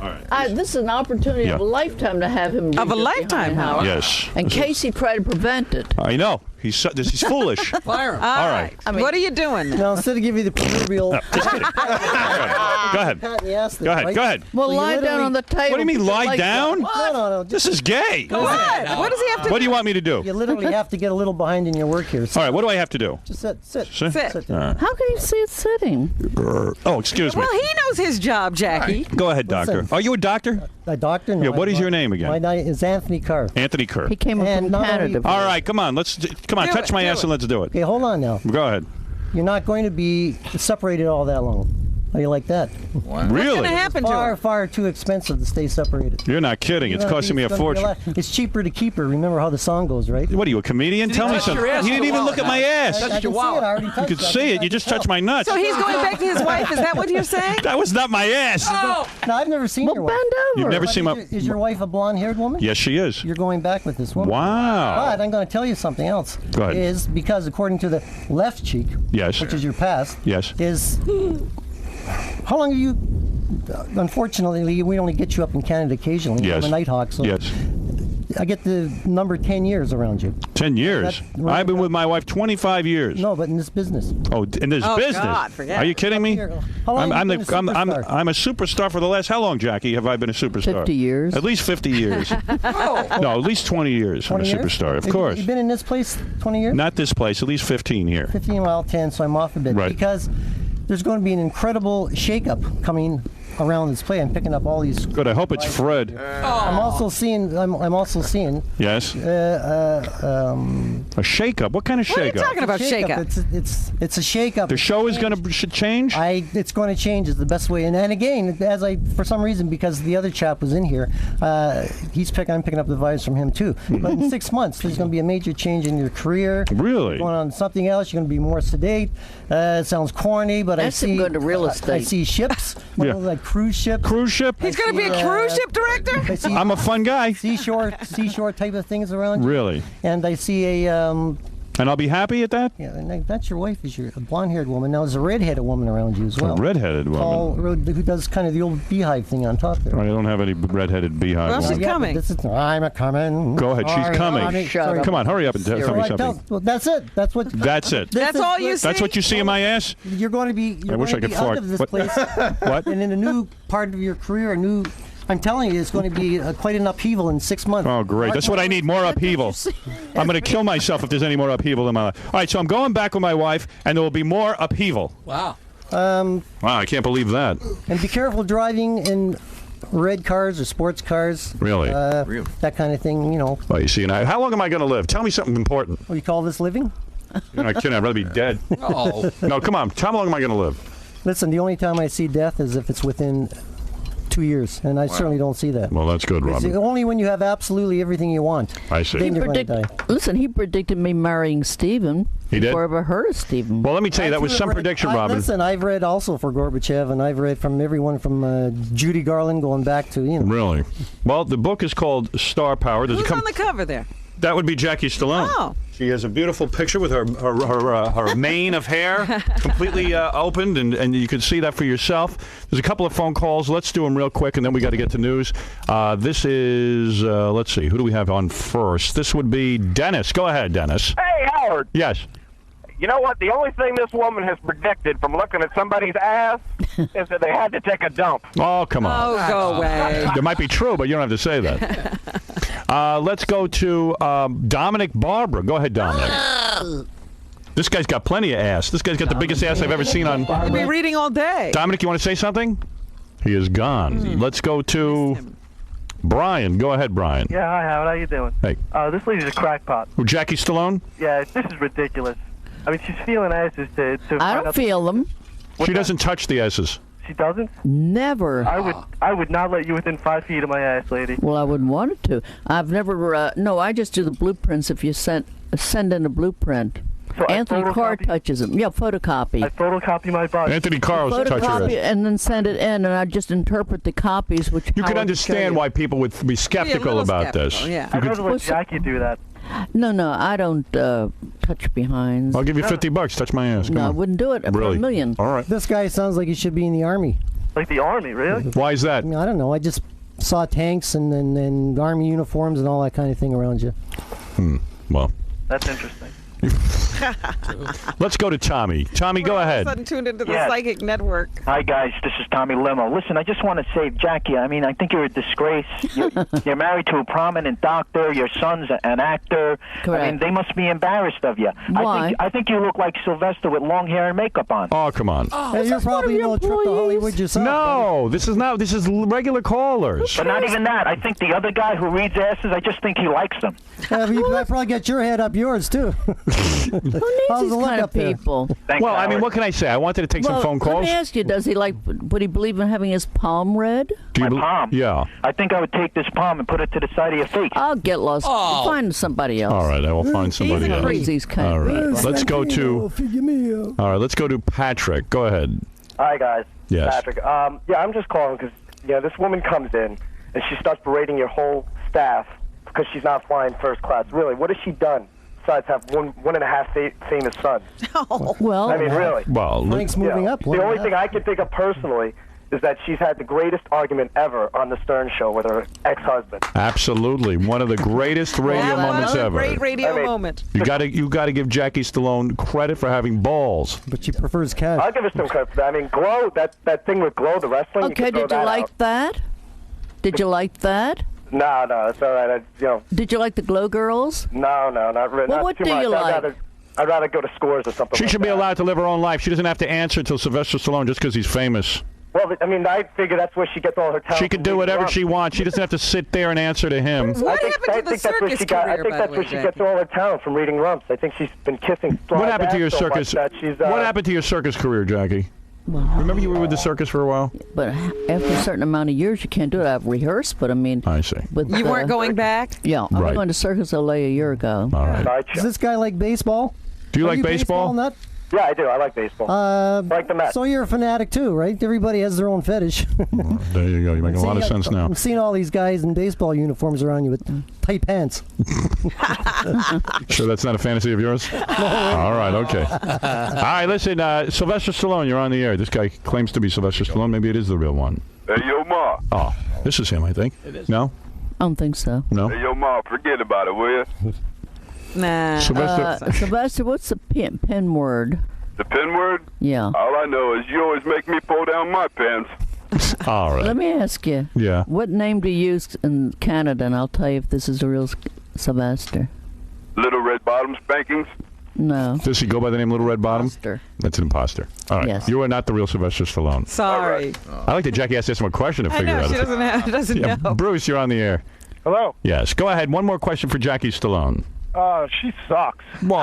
All right. This is an opportunity of a lifetime to have him. Of a read it lifetime, behind Howard. Yes. And Casey tried to prevent it. I know. He's foolish. Fire him. All right. right. What are you doing? Now, instead of giving you the proverbial. Just kidding. Go ahead. pat in the ass thing, Go ahead. right? Go ahead. Well, So you lie down literally- on the table. What do you mean, put your lie legs down? up. No. This is gay. What? What does he have to What do you want me to do? You literally have to get a little behind in your work here. All right. What do I have to do? Just sit. Sit? Sit. down. How can you see it sitting? Oh, excuse me. Well, he knows his job, Jackie. Go ahead, doctor. Listen. Are you a doctor? A doctor? No, Yeah, what I'm is your not. name again? My name is Anthony Carr. Anthony Kerr. He came up And from not Canada. only- All right, come on. Come on. Do Touch it, my do ass it. and let's do it. Okay, hold on now. Go ahead. You're not going to be separated all that long. How do you like that? What's going Really? to happen to Far, her? far too expensive to stay separated. You're not kidding. It's costing me a fortune. It's cheaper to keep her. Remember how the song goes, right? What are you, a comedian? Tell me touch something. your ass He didn't with a even look at my wallet? ass. I can see it. I already touched You could it. see it. You just touched my nuts. So he's going back to his wife. Is that what you're saying? That was not my ass. Oh. No, I've never seen Well, your wife. bend over. You've never But seen my. Is your wife a blonde-haired woman? Yes, she is. You're going back with this woman. Wow. But I'm going to tell you something else. Go ahead. Is because according to the left cheek, Yes. which is your past, Yes. is how long have you? Unfortunately, we only get you up in Canada occasionally. Yes. I'm a Nighthawk, so Yes. I get the number 10 years around you. 10 years? I've been with my wife 25 years. No, but in this business. Oh, in this business? God, forget Are you kidding me? How long have you been a superstar? I'm a superstar for the last, how long, Jackie, have I been a superstar? 50 years. At least 50 years. No, at least 20 years 20 I'm a years? superstar, of course. You've been in this place 20 years? Not this place, at least 15 here. 15, well, 10, so I'm off a bit. Right. Because there's going to be an incredible shakeup coming around this play. I'm picking up all these. Good, I hope it's Fred. I'm also seeing. I'm also seeing. Yes? A shakeup? What kind of shakeup? What are you talking about, shakeup? It's a shakeup. The show is going to change? It's going to change is the best way. And again, for some reason, because the other chap was in here, I'm picking up the vibes from him too. But in 6 months, there's going to be a major change in your career. Really? Going on something else. You're going to be more sedate. It sounds corny, but I see. Go to real estate. I see ships. Yeah. Like cruise ships. Cruise ship? He's going to be a cruise ship director? I'm a fun guy. Seashore type of things around you. Really? And I see a. And I'll be happy at that? Yeah, and that's your wife, is a blonde-haired woman. Now, there's a red-headed woman around you as well. A red-headed woman? Tall, who does kind of the old beehive thing on top there. I don't have any red-headed beehive. Well, she's coming. I'm a coming. Go ahead, she's coming. Come on, hurry up and tell me something. Well, that's it. That's what. That's it. That's all you see? That's what you see in my ass? You're going to be. I wish I could out fart. of this What? place. What? And in a new part of your career, I'm telling you, it's going to be quite an upheaval in 6 months. Oh, great. That's what I need, more upheaval. I'm going to kill myself if there's any more upheaval in my life. All right, so I'm going back with my wife, and there will be more upheaval. Wow. Wow, I can't believe that. And be careful driving in red cars or sports cars. Really? That kind of thing, Well, you see, how long am I going to live? Tell me something important. What do you call this, living? You're not kidding. I'd rather be dead. Oh. No, come on. How long am I going to live? Listen, the only time I see death is if it's within 2 years, and I certainly don't see that. Well, that's good, It's Robin. only when you have absolutely everything you want. I see. Then you're going to die. Listen, he predicted me marrying Stephen. He did? Before I ever heard of Stephen. Well, let me tell you, that was some prediction, Robin. Listen, I've read also for Gorbachev, and I've read from everyone from Judy Garland going back to, Really? Well, the book is called Star Power. Who's on the cover there? That would be Jackie Stallone. Oh. She has a beautiful picture with her mane of hair completely opened, and you can see that for yourself. There's a couple of phone calls. Let's do them real quick, and then we got to get to news. This is, let's see, who do we have on first? This would be Dennis. Go ahead, Dennis. Hey, Howard. Yes. You know what? The only thing this woman has predicted from looking at somebody's ass is that they had to take a dump. Oh, come on. Oh, go away. That might be true, but you don't have to say that. Let's go to Dominic Barbara. Go ahead, Dominic. This guy's got plenty of ass. This guy's got the biggest ass I've ever seen on... You'll be reading all day. Dominic, you want to say something? He is gone. Let's go to Brian. Go ahead, Brian. Yeah, hi, Howard. How you doing? Hey. This lady's a crackpot. Who, Jackie Stallone? Yeah, this is ridiculous. I mean, she's feeling asses to I don't feel them. She doesn't touch the asses. She doesn't? Never. I would not let you within 5 feet of my ass, lady. Well, I wouldn't want it to. I've never. No, I just do the blueprints. If you send in a blueprint, So Anthony Carr touches them. Yeah, photocopy. I photocopy my body. Anthony Carr was touching Photocopy her. and then send it in, and I just interpret the copies. Which You Howard could understand why people would be skeptical about this. I'd rather let Jackie do that. No, I don't touch behinds. I'll give you $50. Touch my ass. Come No, I on. wouldn't do it for Really? $1 million. All right. This guy sounds like he should be in the Army. Like the Army, really? Why is that? I mean, I don't know. I just saw tanks and Army uniforms and all that kind of thing around you. Well. That's interesting. Let's go to Tommy. Tommy, go ahead. All of a sudden tuned into the Yes. psychic network. Hi, guys. This is Tommy Limo. Listen, I just want to say, Jackie, I mean, I think you're a disgrace. You're married to a prominent doctor. Your son's an actor. Correct. I mean, they must be embarrassed of you. Why? I think you look like Sylvester with long hair and makeup on. Oh, come on. Hey, you're probably no trip to Hollywood yourself. No, this is regular callers. But not even that. I think the other guy who reads asses, I just think he likes them. You could probably get your head up yours, too. Who needs How's these the look kind of up there? people? Well, I mean, what can I say? I wanted to take some phone Let calls. me ask you: would he believe in having his palm read? Do you My palm? Yeah. I think I would take this palm and put it to the side of your face. I'll get lost. Oh. Find somebody else. All right, I will find somebody else. Crazy's kind All of right, people. let's go to. All right, let's go to Patrick. Go ahead. Hi, guys. Yes. Patrick. Yeah, I'm just calling because this woman comes in and she starts berating your whole staff because she's not flying first class. Really, what has she done besides have one and a half famous sons? Well, I mean, really. Well, Frank's moving up. The only thing I can think of personally is that she's had the greatest argument ever on the Stern Show with her ex-husband. Absolutely, one of the greatest radio moments ever. Great radio moment. You got to give Jackie Stallone credit for having balls. But she prefers cash. I'll give her some credit for that. I mean, Glow, that thing with Glow, the wrestling. Okay, did you like that? Did you like that? No, it's all right. Did you like the Glow Girls? No, not really. Well, not what too do much. you like? I'd rather go to Scores or something. She like should be that. allowed to live her own life. She doesn't have to answer till Sylvester Stallone just because he's famous. Well, I mean, I figure that's where she gets all her talent. She can do whatever she wants. She doesn't have to sit there and answer to him. What happened to the circus career, I think by that's the where way, she gets all her talent, from reading Rumps. I think she's been kissing. What happened to your so much circus? that she's, What happened to your circus career, Jackie? Remember you were with the circus for a while? But after a certain amount of years, you can't do it. I've rehearsed, but I mean... I see. You weren't going back? Yeah, I Right. was going to Circus LA a year ago. All right. Does this guy like baseball? Do you Are like baseball? Nut? Yeah, I do. I like baseball. I like the Mets. So you're a fanatic too, right? Everybody has their own fetish. There you go. You make a lot of sense now. I'm seeing all these guys in baseball uniforms around you with tight pants. Sure that's not a fantasy of yours? All right, okay. All right, listen, Sylvester Stallone, you're on the air. This guy claims to be Sylvester Stallone. Maybe it is the real one. Hey, yo, Ma. Oh, this is him, I think. It is. No? I don't think so. No? Hey, yo, Ma, forget about it, will you? Nah. Sylvester, what's the pen word? The pen word? Yeah. All I know is you always make me pull down my pants. All right. Let me ask you. Yeah. What name do you use in Canada, and I'll tell you if this is a real Sylvester. Little red bottom spankings? No. Does he go by the name Little Red Bottom? That's an imposter. All right. Yes. You are not the real Sylvester Stallone. Sorry. I like that Jackie has to ask him a question to I figure know, out. she doesn't know. Bruce, you're on the air. Hello. Yes. Go ahead. One more question for Jackie Stallone. She sucks. Whoa.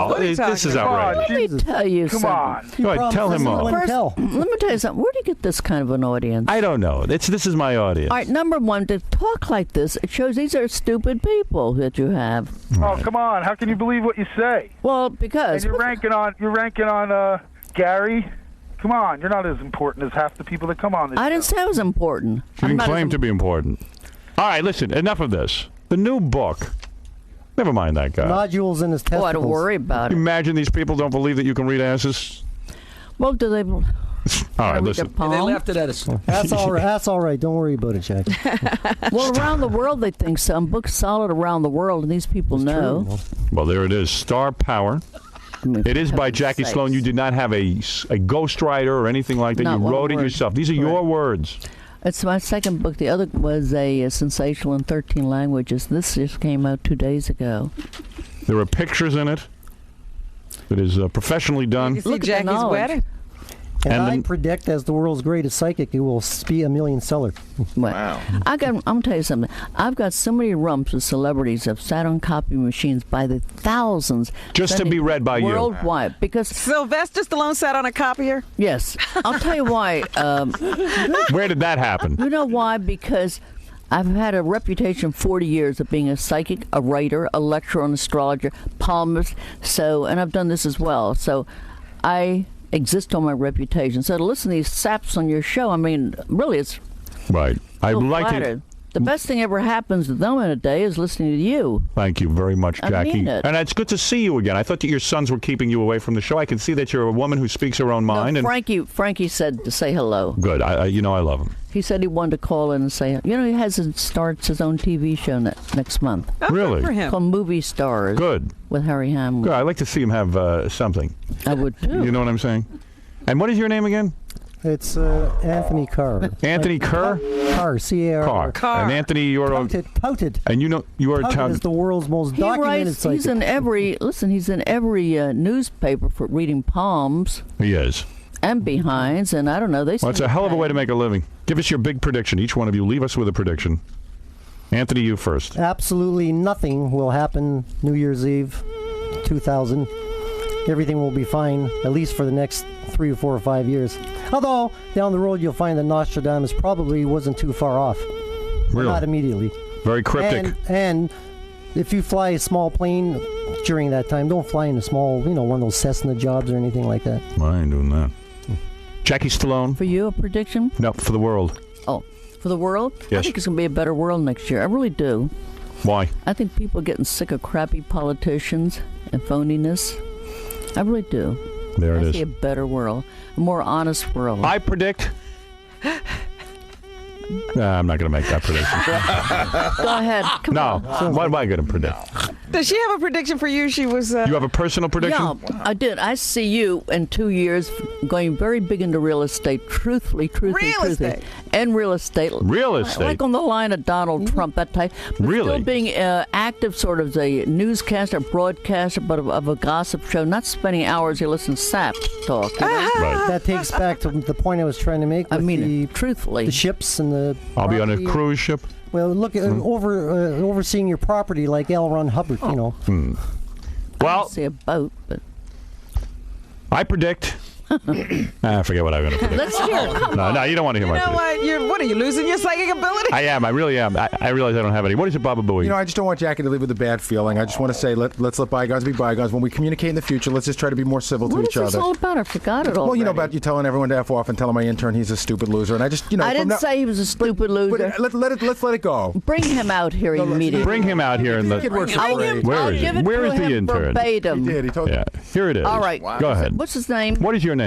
what are you This is talking about? outrageous. Let me tell you Come something. on. Go ahead. Tell him all. First, let me tell you something. Where do you get this kind of an audience? I don't know. This is my audience. All right, number one, to talk like this, it shows these are stupid people that you have. Oh, come on. How can you believe what you say? Well, because... And you're ranking on Gary. Come on. You're not as important as half the people that come on this I didn't show. say I was important. You didn't claim to be important. All right, listen. Enough of this. The new book. Never mind that guy. Nodules in his testicles. Oh, don't worry about it. Imagine these people don't believe that you can read asses. Well, do they... All right, listen. They laughed at us. That's all right. That's all right. Don't worry about it, Jack. Well, around the world they think some books solid around the world, and these people know. Well, there it is. Star Power. It is by Jackie Stallone. You did not have a ghostwriter or anything like that. Not You one wrote it word. yourself. These are your words. It's my second book. The other was a sensational in 13 languages. This just came out 2 days ago. There are pictures in it. It is professionally done. You see Look at the Jackie's knowledge. wedding? And I then- predict, as the world's greatest psychic, it will be a million seller. Wow. I'm going to tell you something. I've got so many rumps with celebrities that have sat on copy machines by the thousands. Just to be read by you. Worldwide. Because Sylvester Stallone sat on a copier? yes. I'll tell you why. Where did that happen? You know why? Because I've had a reputation 40 years of being a psychic, a writer, a lecturer, an astrologer, palmist. And I've done this as well. So I exist on my reputation. So to listen to these saps on your show, I mean, really, it's Right. I'd so like flattered. to. The best thing ever happens to them in a day is listening to you. Thank you very much, I Jackie. mean it. And it's good to see you again. I thought that your sons were keeping you away from the show. I can see that you're a woman who speaks her own mind. No, and Frankie said to say hello. good. I love him. He said he wanted to call in and say, he starts his own TV show next month. Oh, Really? good for him. Called Movie Stars. Good. With Harry Hamlin. Good. I'd like to see him have something. I would too. You know what I'm saying? And what is your name again? It's Anthony Carr. Anthony Kerr? Carr, C-A-R-R. Carr. And Anthony, you're Touted. And you are Touted is the world's most He documented writes, psychic. he's in every newspaper for reading palms He is. and behinds, and I don't know. Well, it's a hell of a way to make a living. Give us your big prediction. Each one of you, leave us with a prediction. Anthony, you first. Absolutely nothing will happen New Year's Eve 2000. Everything will be fine, at least for the next 3 or 4 or 5 years. Although, down the road, you'll find that Nostradamus probably wasn't too far off. Really? Not immediately. Very cryptic. And if you fly a small plane during that time, don't fly in a small, one of those Cessna jobs or anything like that. Well, I ain't doing that. Jackie Stallone? For you, a prediction? No, for the world. Oh, for the world? Yes. I think it's going to be a better world next year. I really do. Why? I think people are getting sick of crappy politicians and phoniness. I really do. There it I is. see a better world, a more honest world. I predict I'm not going to make that prediction. Go ahead. Come on. What am I going to predict? Does she have a prediction for you? She was. You have a personal prediction? Yeah, I did. I see you in 2 years going very big into real estate. Truthfully. And real estate. Real estate? Like on the line of Donald Trump, that type. But Really? Still being active sort of as a newscaster, broadcaster, but of a gossip show. Not spending hours here listening to sap talk. You know? Right. That takes back to the point I was trying to make. I mean, truthfully. The ships and the. I'll be on a property. cruise ship. Well, look at overseeing your property like L. Ron Hubbard. You know. I don't see a boat, but. I predict. I forget what I'm going to predict. Let's hear it. No, you don't want to hear You my know prediction. what? What are you losing your psychic ability? I am. I really am. I realize I don't have any. What is it, Baba Booey? You know, I just don't want Jackie to leave with a bad feeling. I just want to say, let's let bygones be bygones. When we communicate in the future, let's just try to be more civil to What each is this other. all about? I forgot it all. Well, you know about you telling everyone to F off and telling my intern he's a stupid loser, and I just, I didn't say he was a stupid loser. But let's let it go. Bring him out here immediately. Bring him out here and Kid works for free. Where is give it? it Where to is the him intern? verbatim. He did. He told Yeah, here it is. All right. Go ahead. What's his name? What is your name?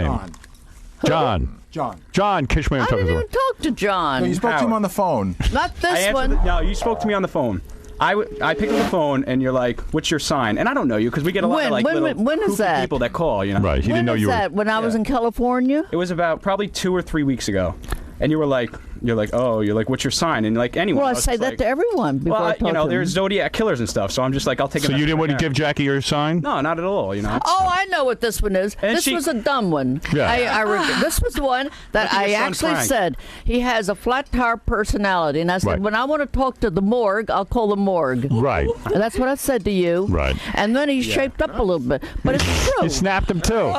John. John Kishman. I didn't even talk to John. No, you spoke to him on the phone. Not I this answered one. no, you spoke to me on the phone. I picked up the phone and you're like, "What's your sign?" And I don't know you because we get a lot of like When is goofy that? people that call. You know, Right. He didn't know When you was were. that? When I was in California? It was about probably 2 or 3 weeks ago, and you were like, "What's your sign?" And like anyone, Well, I was say just that like, to everyone before I talk to there's them. Zodiac killers and stuff. So I'm just like, I'll take it. So you didn't want to give Jackie your sign? No, not at all. You know. Oh, I know what this one is. And this she- was a dumb one. Yeah. This was the one that Look at I your son, actually Frank. said he has a flat tire personality, and I said Right. when I want to talk to the morgue, I'll call the morgue. Right. And that's what I said to you. Right. And then he shaped up a little bit, but it's true. You snapped him too.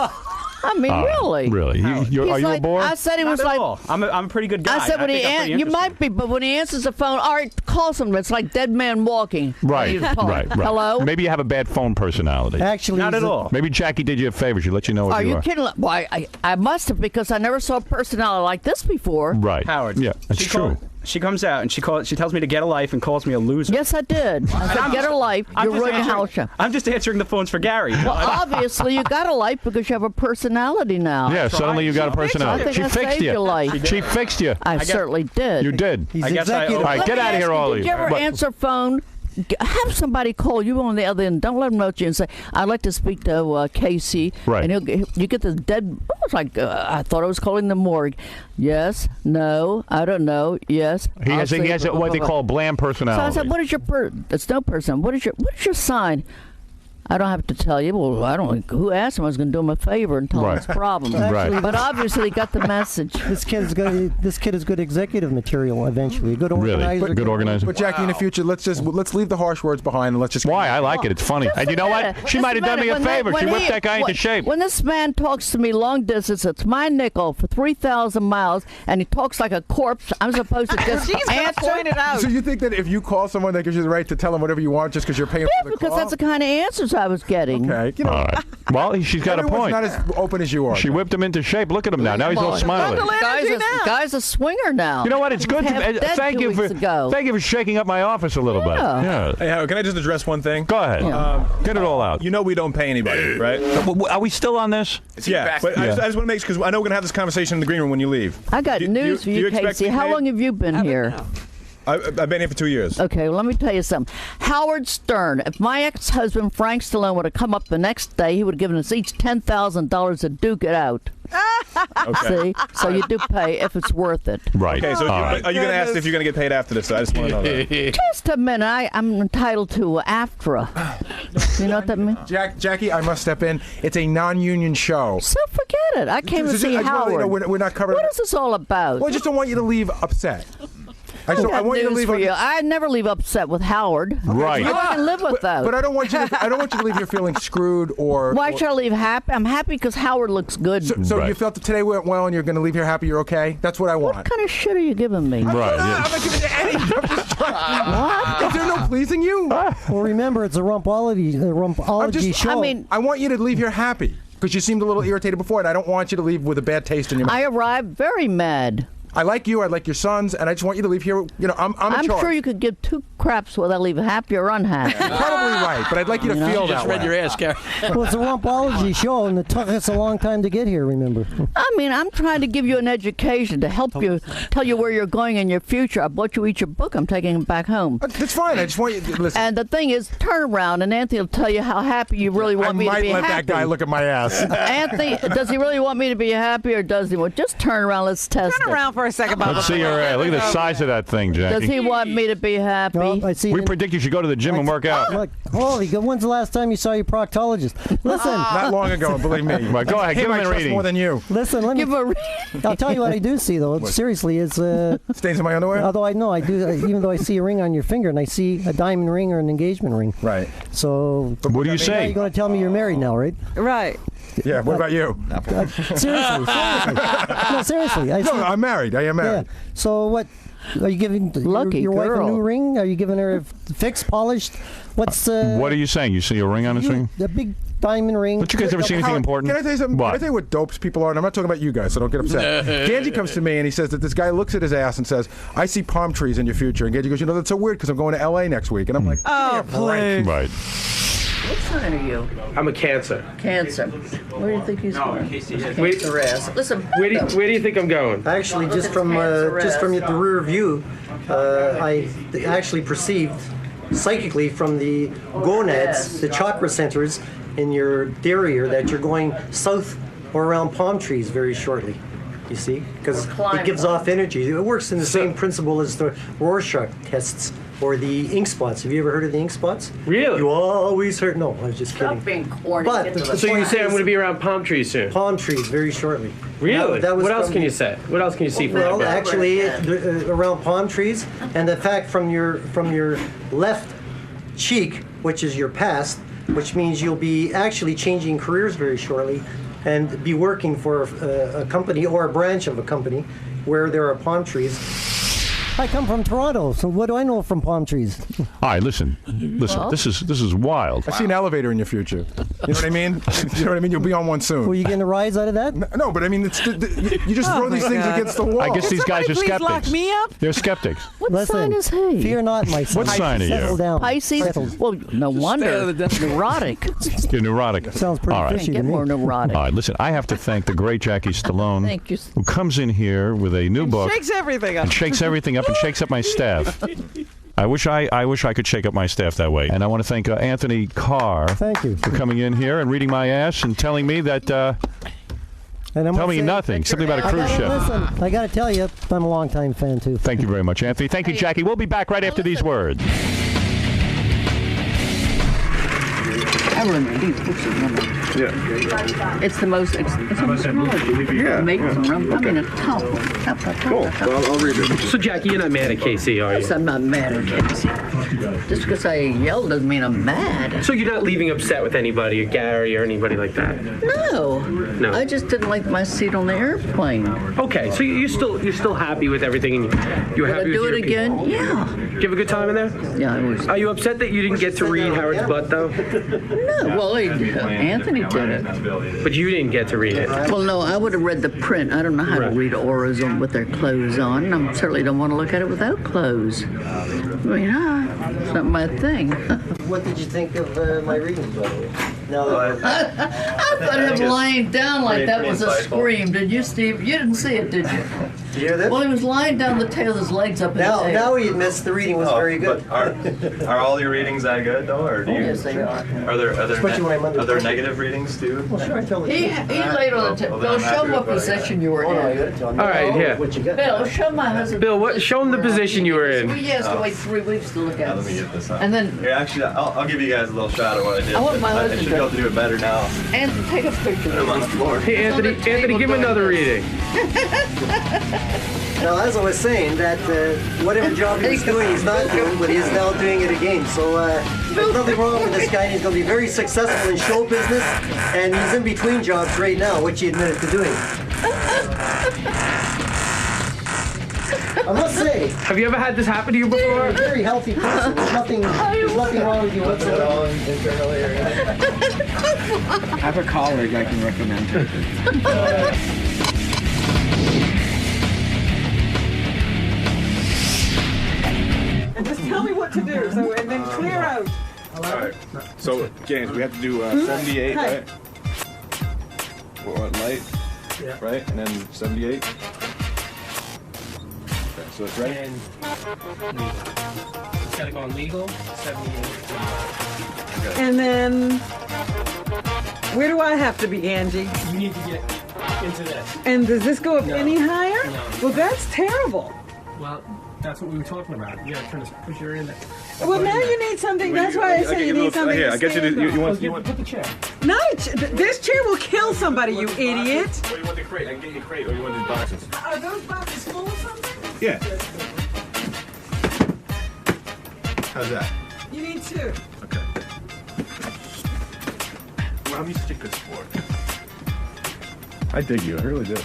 I mean, really. Really? Are He's you a like- bore? I said he Not was at like. all. I'm a pretty good guy. I said when think I'm pretty you interesting. might be, but when he answers the phone, all right, call someone. It's like dead man walking. Right. He's talking. Right. Hello. Maybe you have a bad phone personality. Actually, Not at all. Maybe Jackie did you a favor. She let you know what Are you you are. kidding? Well, I must have because I never saw a personality like this before. Right. Howard. Yeah, that's she true. She comes out and she tells me to get a life and calls me a loser. Yes, I did. I said, get a life. You're ruining your house. I'm just answering the phones for Gary. Well, obviously, you got a life because you have a personality now. Yeah, suddenly you got a personality. I think She I fixed saved you. your life. She fixed you. I certainly did. You did. He's I guess I executive. owe- All right, Let get me out of ask here, you, all of Did you. you ever What? answer phone? Have somebody call you on the other end. Don't let them know you and say, "I'd like to speak to Casey." Right. And you get this dead. I was like, I thought I was calling the morgue. Yes. No. I don't know. Yes. He I'll has see, a, what they call a bland So I personality. said, "What is your It's no person. What is your sign?" I don't have to tell you. Well, I don't. Who asked him? I was going to do him a favor and tell him Right. his problem. Right. But obviously, he got the message. This kid is good executive material. Eventually, good Really? organizer. Good organizer. But Jackie, in the future, let's leave the harsh words behind and let's just. Why? I like it. It's funny. And you know what? She might have done me a favor. She whipped that guy into shape. When this man talks to me long distance, it's my nickel for 3,000 miles, and he talks like a corpse. I'm supposed to just She's gonna answer. point it out. So you think that if you call someone, that gives you the right to tell them whatever you want just because you're paying Yeah, for the because call? that's the kind of answers I was getting. Okay. You know, All right. Well, she's got a everyone's point. not as open as you are. She whipped him into shape. Look at him now. Now he's all smiling. Guy's a swinger now. You know what? It's good. Half dead Thank 2 you weeks ago. thank you for shaking up my office a little bit. Yeah. Yeah. Hey, Howard, can I just address one thing? Go ahead. Get it all out. You know we don't pay anybody, right? Are we still on this? Yeah, but I just want to make sure, because I know we're going to have this conversation in the green room when you leave. I got Do news for you, expect Casey. me to How pay? long have you been here? I've been here for 2 years. Okay, well, let me tell you something. Howard Stern, if my ex-husband Frank Stallone would have come up the next day, he would have given us each $10,000 to duke it out. Okay. See? So you do pay if it's worth it. Right. Okay, so All right. are you going to ask if you're going to get paid after this? I just want to know that. Just a minute. I'm entitled to AFTRA. You know what that means? Jackie, I must step in. It's a non-union show. So forget it. I came to see I just wanna let you Howard. know we're not covering. What is this all about? Well, I just don't want you to leave upset. I want you to leave. For you. I never leave upset with Howard. Right. I can live with that. But I don't want you. I don't want you to leave here feeling screwed or. Why should I leave happy? I'm happy because Howard looks good. So you felt that today went well, and you're going to leave here happy. You're okay. That's what I want. What kind of shit are you giving me? Right. I'm not giving you any. I'm just trying. What? Is there no pleasing you? Well, remember, it's a Rumpology show. I mean, I want you to leave here happy because you seemed a little irritated before, and I don't want you to leave with a bad taste in your mouth. I arrived very mad. I like you. I like your sons, and I just want you to leave here. You know, I'm in I'm charge. sure you could give two craps whether I leave happy or unhappy. You're probably right, but I'd like you to feel that Just read way. your ass, Gary. Well, it's a Rumpology show, and it took us a long time to get here, remember? I mean, I'm trying to give you an education to help you, tell you where you're going in your future. I bought you each a book. I'm taking it back home. That's fine. I just want you to listen. And the thing is, turn around, and Anthony will tell you how happy you really want me to be I might let happy. that guy look at my ass. Anthony, does he really want me to be happy, or does he? Well, just turn around. Let's test it. Turn around for a second, Bob. Let's see your ass. Look at the size of that thing, Jackie. Does he want me to be happy? No, I see. We predict you should go to the gym and work out. Look, holy, when's the last time you saw your proctologist? Listen. Not long ago, believe me. Well, go ahead, Him give him I a trust reading. more than you. Listen, let me. I'll tell you what I do see, though. Seriously, it's stains in my underwear. Although I know I do, even though I see a ring on your finger, and I see a diamond ring or an engagement ring. Right. So. What do you say? You're going to tell me you're married now, right? Right. Yeah. What about you? Seriously. No, seriously. I'm married. I am married. Yeah. So what? Are you giving your wife a new ring? Are you giving her a fixed, polished? What's? What are you saying? You see a ring on this ring? A big diamond ring. But you guys ever see anything important? Can I tell you something? What? Can I tell you what dopes people are? And I'm not talking about you guys, so don't get upset. Ganji comes to me and he says that this guy looks at his ass and says, "I see palm trees in your future." And Ganji goes, "You know, that's so weird because I'm going to L.A. next week." And I'm like, "Oh, please." Right. What sign are you? I'm a Cancer. Cancer. Where do you think he's going? Wait, Cancer ass. Listen. where do you think I'm going? Actually, just from the rear view, I actually perceived psychically from the gonads, the chakra centers in your derriere, that you're going south or around palm trees very shortly. You see, because it gives off energy. It works in the same principle as the Rorschach tests or the ink spots. Have you ever heard of the ink spots? Really? You always heard. No, I was just kidding. Stop being corny. But So you say I'm going to be around palm trees soon? Palm trees very shortly. Really? That was What else from can you the- say? What else can you see from Well, that? actually, around palm trees, and the fact from your left cheek, which is your past, which means you'll be actually changing careers very shortly, and be working for a company or a branch of a company where there are palm trees. I come from Toronto, so what do I know from palm trees? All right, listen. Well- This is wild. I see an elevator in your future. You know what I mean? You know what I mean? You'll be on one soon. Were you getting a rise out of that? No, but I mean, you just throw these things against the wall. I guess these guys are Please skeptics. lock me up. They're skeptics. What sign is he? Fear not, my son. What sign are you? Settle down. Pisces. Settle. Well, no wonder. Neurotic. You're neurotic. Sounds pretty All right. fishy to Get me. more neurotic. All right, listen, I have to thank the great Jackie Stallone, Thank you. who comes in here with a new book Shakes everything up. and shakes everything up and shakes up my staff. I wish I could shake up my staff that way. And I want to thank Anthony Carr Thank you. for coming in here and reading my ass and telling me that And I'm tell gonna me say- nothing, simply about a cruise ship. Listen, I got to tell you, I'm a longtime fan too. Thank you very much, Anthony. Thank you, Jackie. We'll be back right after these words. I remember these books are number. Yeah. It's the most. It's Rumpology. Yeah. Make some rum. I mean, a top. Cool. Well, I'll read it. So Jackie, you're not mad at Casey, are you? I'm not mad at Casey. Just because I yelled doesn't mean I'm mad. So you're not leaving upset with anybody, or Gary, or anybody like that? No. No. I just didn't like my seat on the airplane. Okay, so you're still happy with everything, and you're Would I happy do with it your again? people? Yeah. Did you have a good time in there? Yeah, I was. Are you upset that you didn't get to read Howard's butt though? No, well, Anthony did it. But you didn't get to read it. Well, no, I would have read the print. I don't know how to read auras on with their clothes on, and I certainly don't want to look at it without clothes. I mean, it's not my thing. What did you think of my readings, by the way? Now I thought him lying down like that was a scream. Did you, Steve? You didn't see it, did you? Did you hear that? Well, he was lying down the tail, his legs up in the air. Now he admits the reading was very good. But are all your readings that good though, or do you? Yes, they are. Are there Especially when I'm under are there pressure. negative readings too? Well, sure, I tell the He laid on the tail. Bill, show him what position you were in. All right, here. What you got? Bill, show my husband. Bill, show him the position you were in. Well, he has to wait 3 weeks to look at Let me it. get this up. And then, Here, actually, I'll give you guys a little shot of what I did. I want my I husband should to- be able to do it better now. Anthony, take a picture of this floor. Hey, Anthony, give him another reading. Now, as I was saying, that whatever job he was doing, he's not doing, but he's now doing it again. So there's nothing wrong with this guy. He's going to be very successful in show business, and he's in between jobs right now, which he admitted to doing. I must say, Have you ever had this happen to you you're before? a very healthy person. There's nothing wrong with you whatsoever. I have a colleague I can recommend. tell me what to do, so and then clear out. All right. So, James, we have to do 78, Hi. right? What, light? Yeah. Right? And then 78. Okay, so it's right? And it's gotta go on legal, 78. And then, where do I have to be, Angie? You need to get into this. And does this go up No. any higher? No. Well, that's terrible. Well, that's what we were talking about. You gotta try to push her in there. Well, now you need something. That's why I say you need something Here, to I guess stand you on. want Put the chair. No, this chair will kill somebody, you idiot. Or you want the crate? I can get you a crate, or you want these boxes? Are those boxes full of something? Yeah. How's that? You need two. Okay. Well, I'm such a good sport. I dig you. I really do.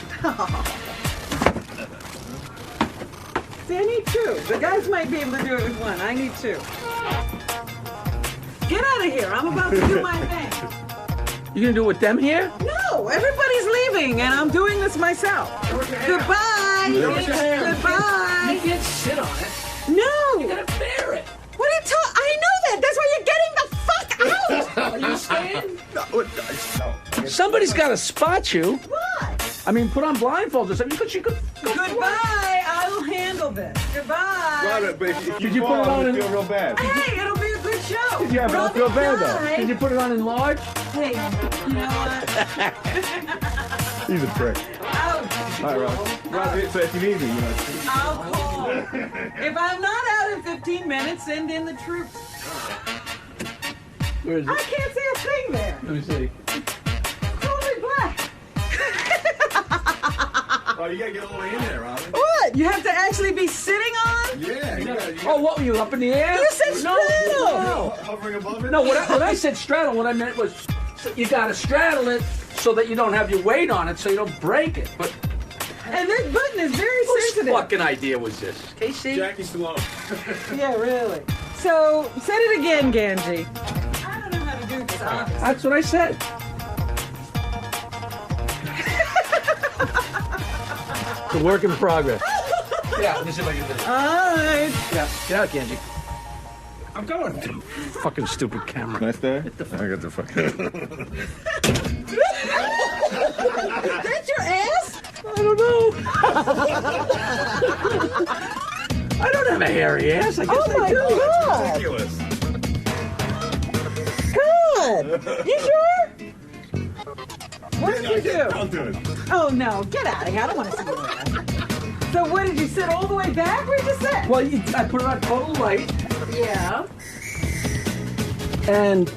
See, I need two. The guys might be able to do it with one. I need two. Get out of here. I'm about to do my thing. You gonna do it with them here? No, everybody's leaving, and I'm doing this myself. Goodbye. Goodbye. You can't sit on it. No. You gotta bear it. What are you talking? I know that. That's why you're getting the fuck out. Are you staying? No. Somebody's gotta spot you. What? I mean, put on blindfolds or something. You could Goodbye. I'll handle this. Goodbye. Robert, but if Did you fall, put it on I'm in- gonna feel real bad. Hey, it'll be a good show. Yeah, but I Robin feel bad though. died. Did you put it on enlarge? Hey, you know what? He's a prick. Ouch. All right, Rob. Rob, so if you need me, I'll call. If I'm not out in 15 minutes, send in the troops. Where is I it? can't see a thing there. Let me see. Totally black. Oh, you gotta get all the way in there, Robin. What? You have to actually be sitting on? Yeah. You gotta, Oh, what were you up in the air? You said straddle. No. hovering above it. No, when I said straddle, what I meant was you gotta straddle it so that you don't have your weight on it, so you don't break it. But And this button is very whose sensitive. fucking idea was this? Casey? Jackie Stallone. Yeah, really. So, said it again, Ganji. I don't know how to do this, honestly. That's what I said. It's a work in progress. Yeah, let me see if I can do this. All right. Yeah, get out, Genji. I'm going. Fucking stupid camera. Nice day. I got the fucking. That's your ass? I don't know. I don't have a hairy ass. I guess Oh my I do. God. Ridiculous. God. You sure? What did you do? Don't do it. Oh no, get out of here. I don't want to see your ass. So what, did you sit all the way back? Where'd you sit? Well, I put it on total light Yeah. and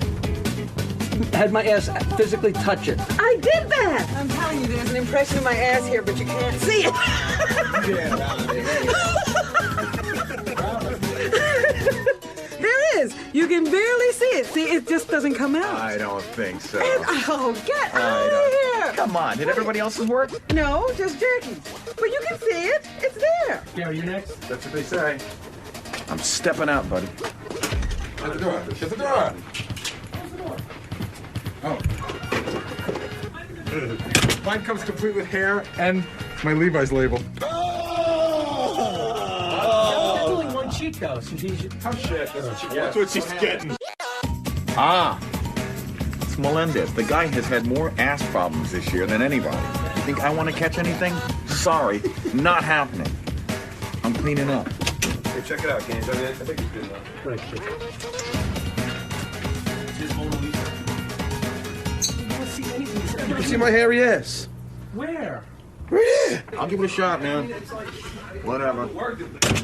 had my ass physically touch it. I did that. I'm telling you, there's an impression of my ass here, but you can't see it. There is. You can barely see it. See, it just doesn't come out. I don't think so. Oh, get out of here. Come on. Did everybody else's work? No, just Jackie's. But you can see it. It's there. Gary, you next? That's what they say. I'm stepping out, buddy. Shut the door. Shut the door. Oh. Mine comes complete with hair and my Levi's label. That's only one cheek, though. So these Oh, shit. That's what she's getting. Ah. It's Melendez. The guy has had more ass problems this year than anybody. You think I want to catch anything? Sorry. Not happening. I'm cleaning up. Hey, check it out, James. I think it's good enough. Right, check. You can see my hairy ass. Where? I'll give it a shot, man. Whatever.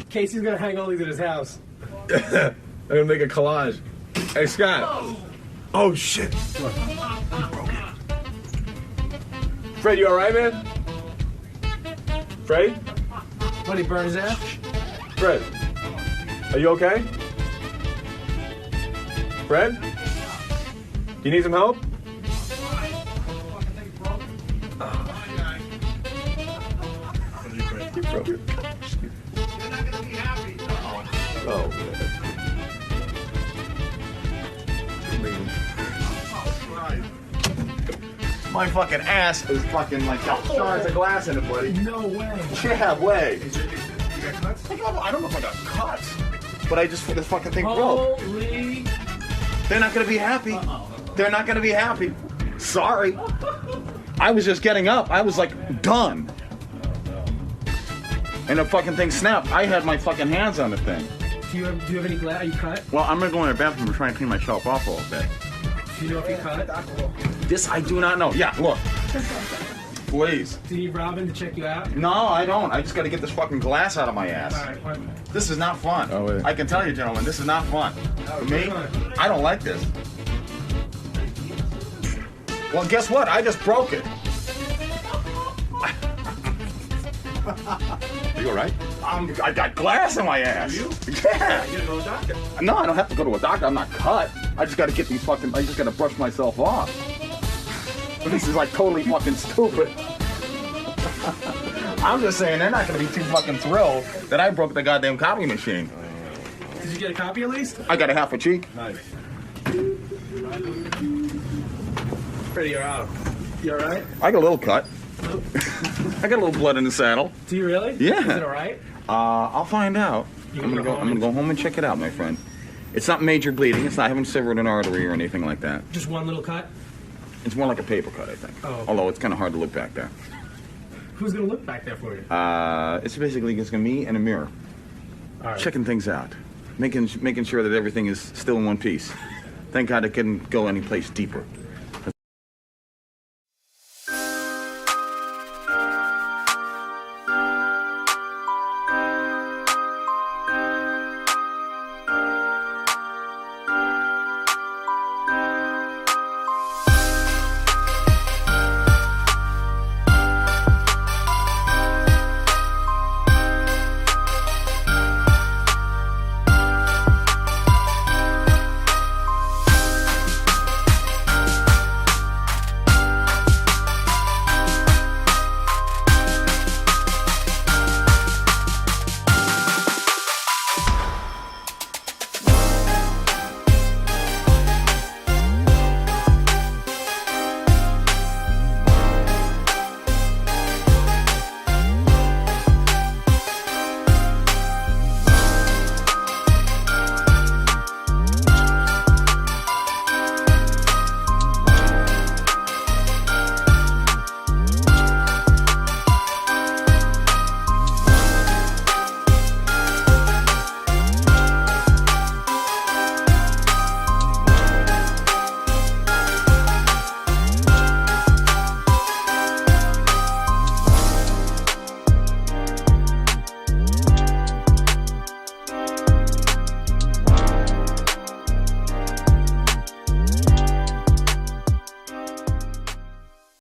Casey's gonna hang all these at his house. I'm gonna make a collage. Hey, Scott. Oh, shit. Fred, you all right, man? Fred? What, he burned his ass? Fred, are you okay? Fred? Do you need some help? You broke it. Oh, man. My fucking ass is fucking like got shards of glass in it, buddy. No way. Yeah, way. I don't know if I got cuts. but this fucking thing broke. Holy. They're not going to be happy. They're not going to be happy. Sorry. I was just getting up. I was like, done. And the fucking thing snapped. I had my fucking hands on the thing. Do you have any glass? Are you cut? Well, I'm going to go in the bathroom and try and clean myself off a little bit. Do you know if you cut? This I do not know. Yeah, look. Please. Do you need Robin to check you out? No, I don't. I just got to get this fucking glass out of my ass. All right, fine. This is not fun. Oh, wait. I can tell you, gentlemen, this is not fun. For me, I don't like this. Well, guess what? I just broke it. Are you all right? I got glass in my ass. You? Yeah. You gotta go to a doctor. No, I don't have to go to a doctor. I'm not cut. I just got to get these fucking. I just got to brush myself off. This is like totally fucking stupid. I'm just saying they're not going to be too fucking thrilled that I broke the goddamn copy machine. Did you get a copy at least? I got a half a cheek. Nice. Freddie, you're out. You alright? I got a little cut. I got a little blood in the saddle. Do you really? Yeah. Is it alright? I'll find out. I'm gonna go home and check it out, my friend. It's not major bleeding. I haven't severed an artery or anything like that. Just one little cut? It's more like a paper cut, I think. Oh, okay. Although it's kind of hard to look back there. Who's gonna look back there for you? It's basically just me and a mirror, All right. checking things out, making sure that everything is still in one piece. Thank God it couldn't go any place deeper.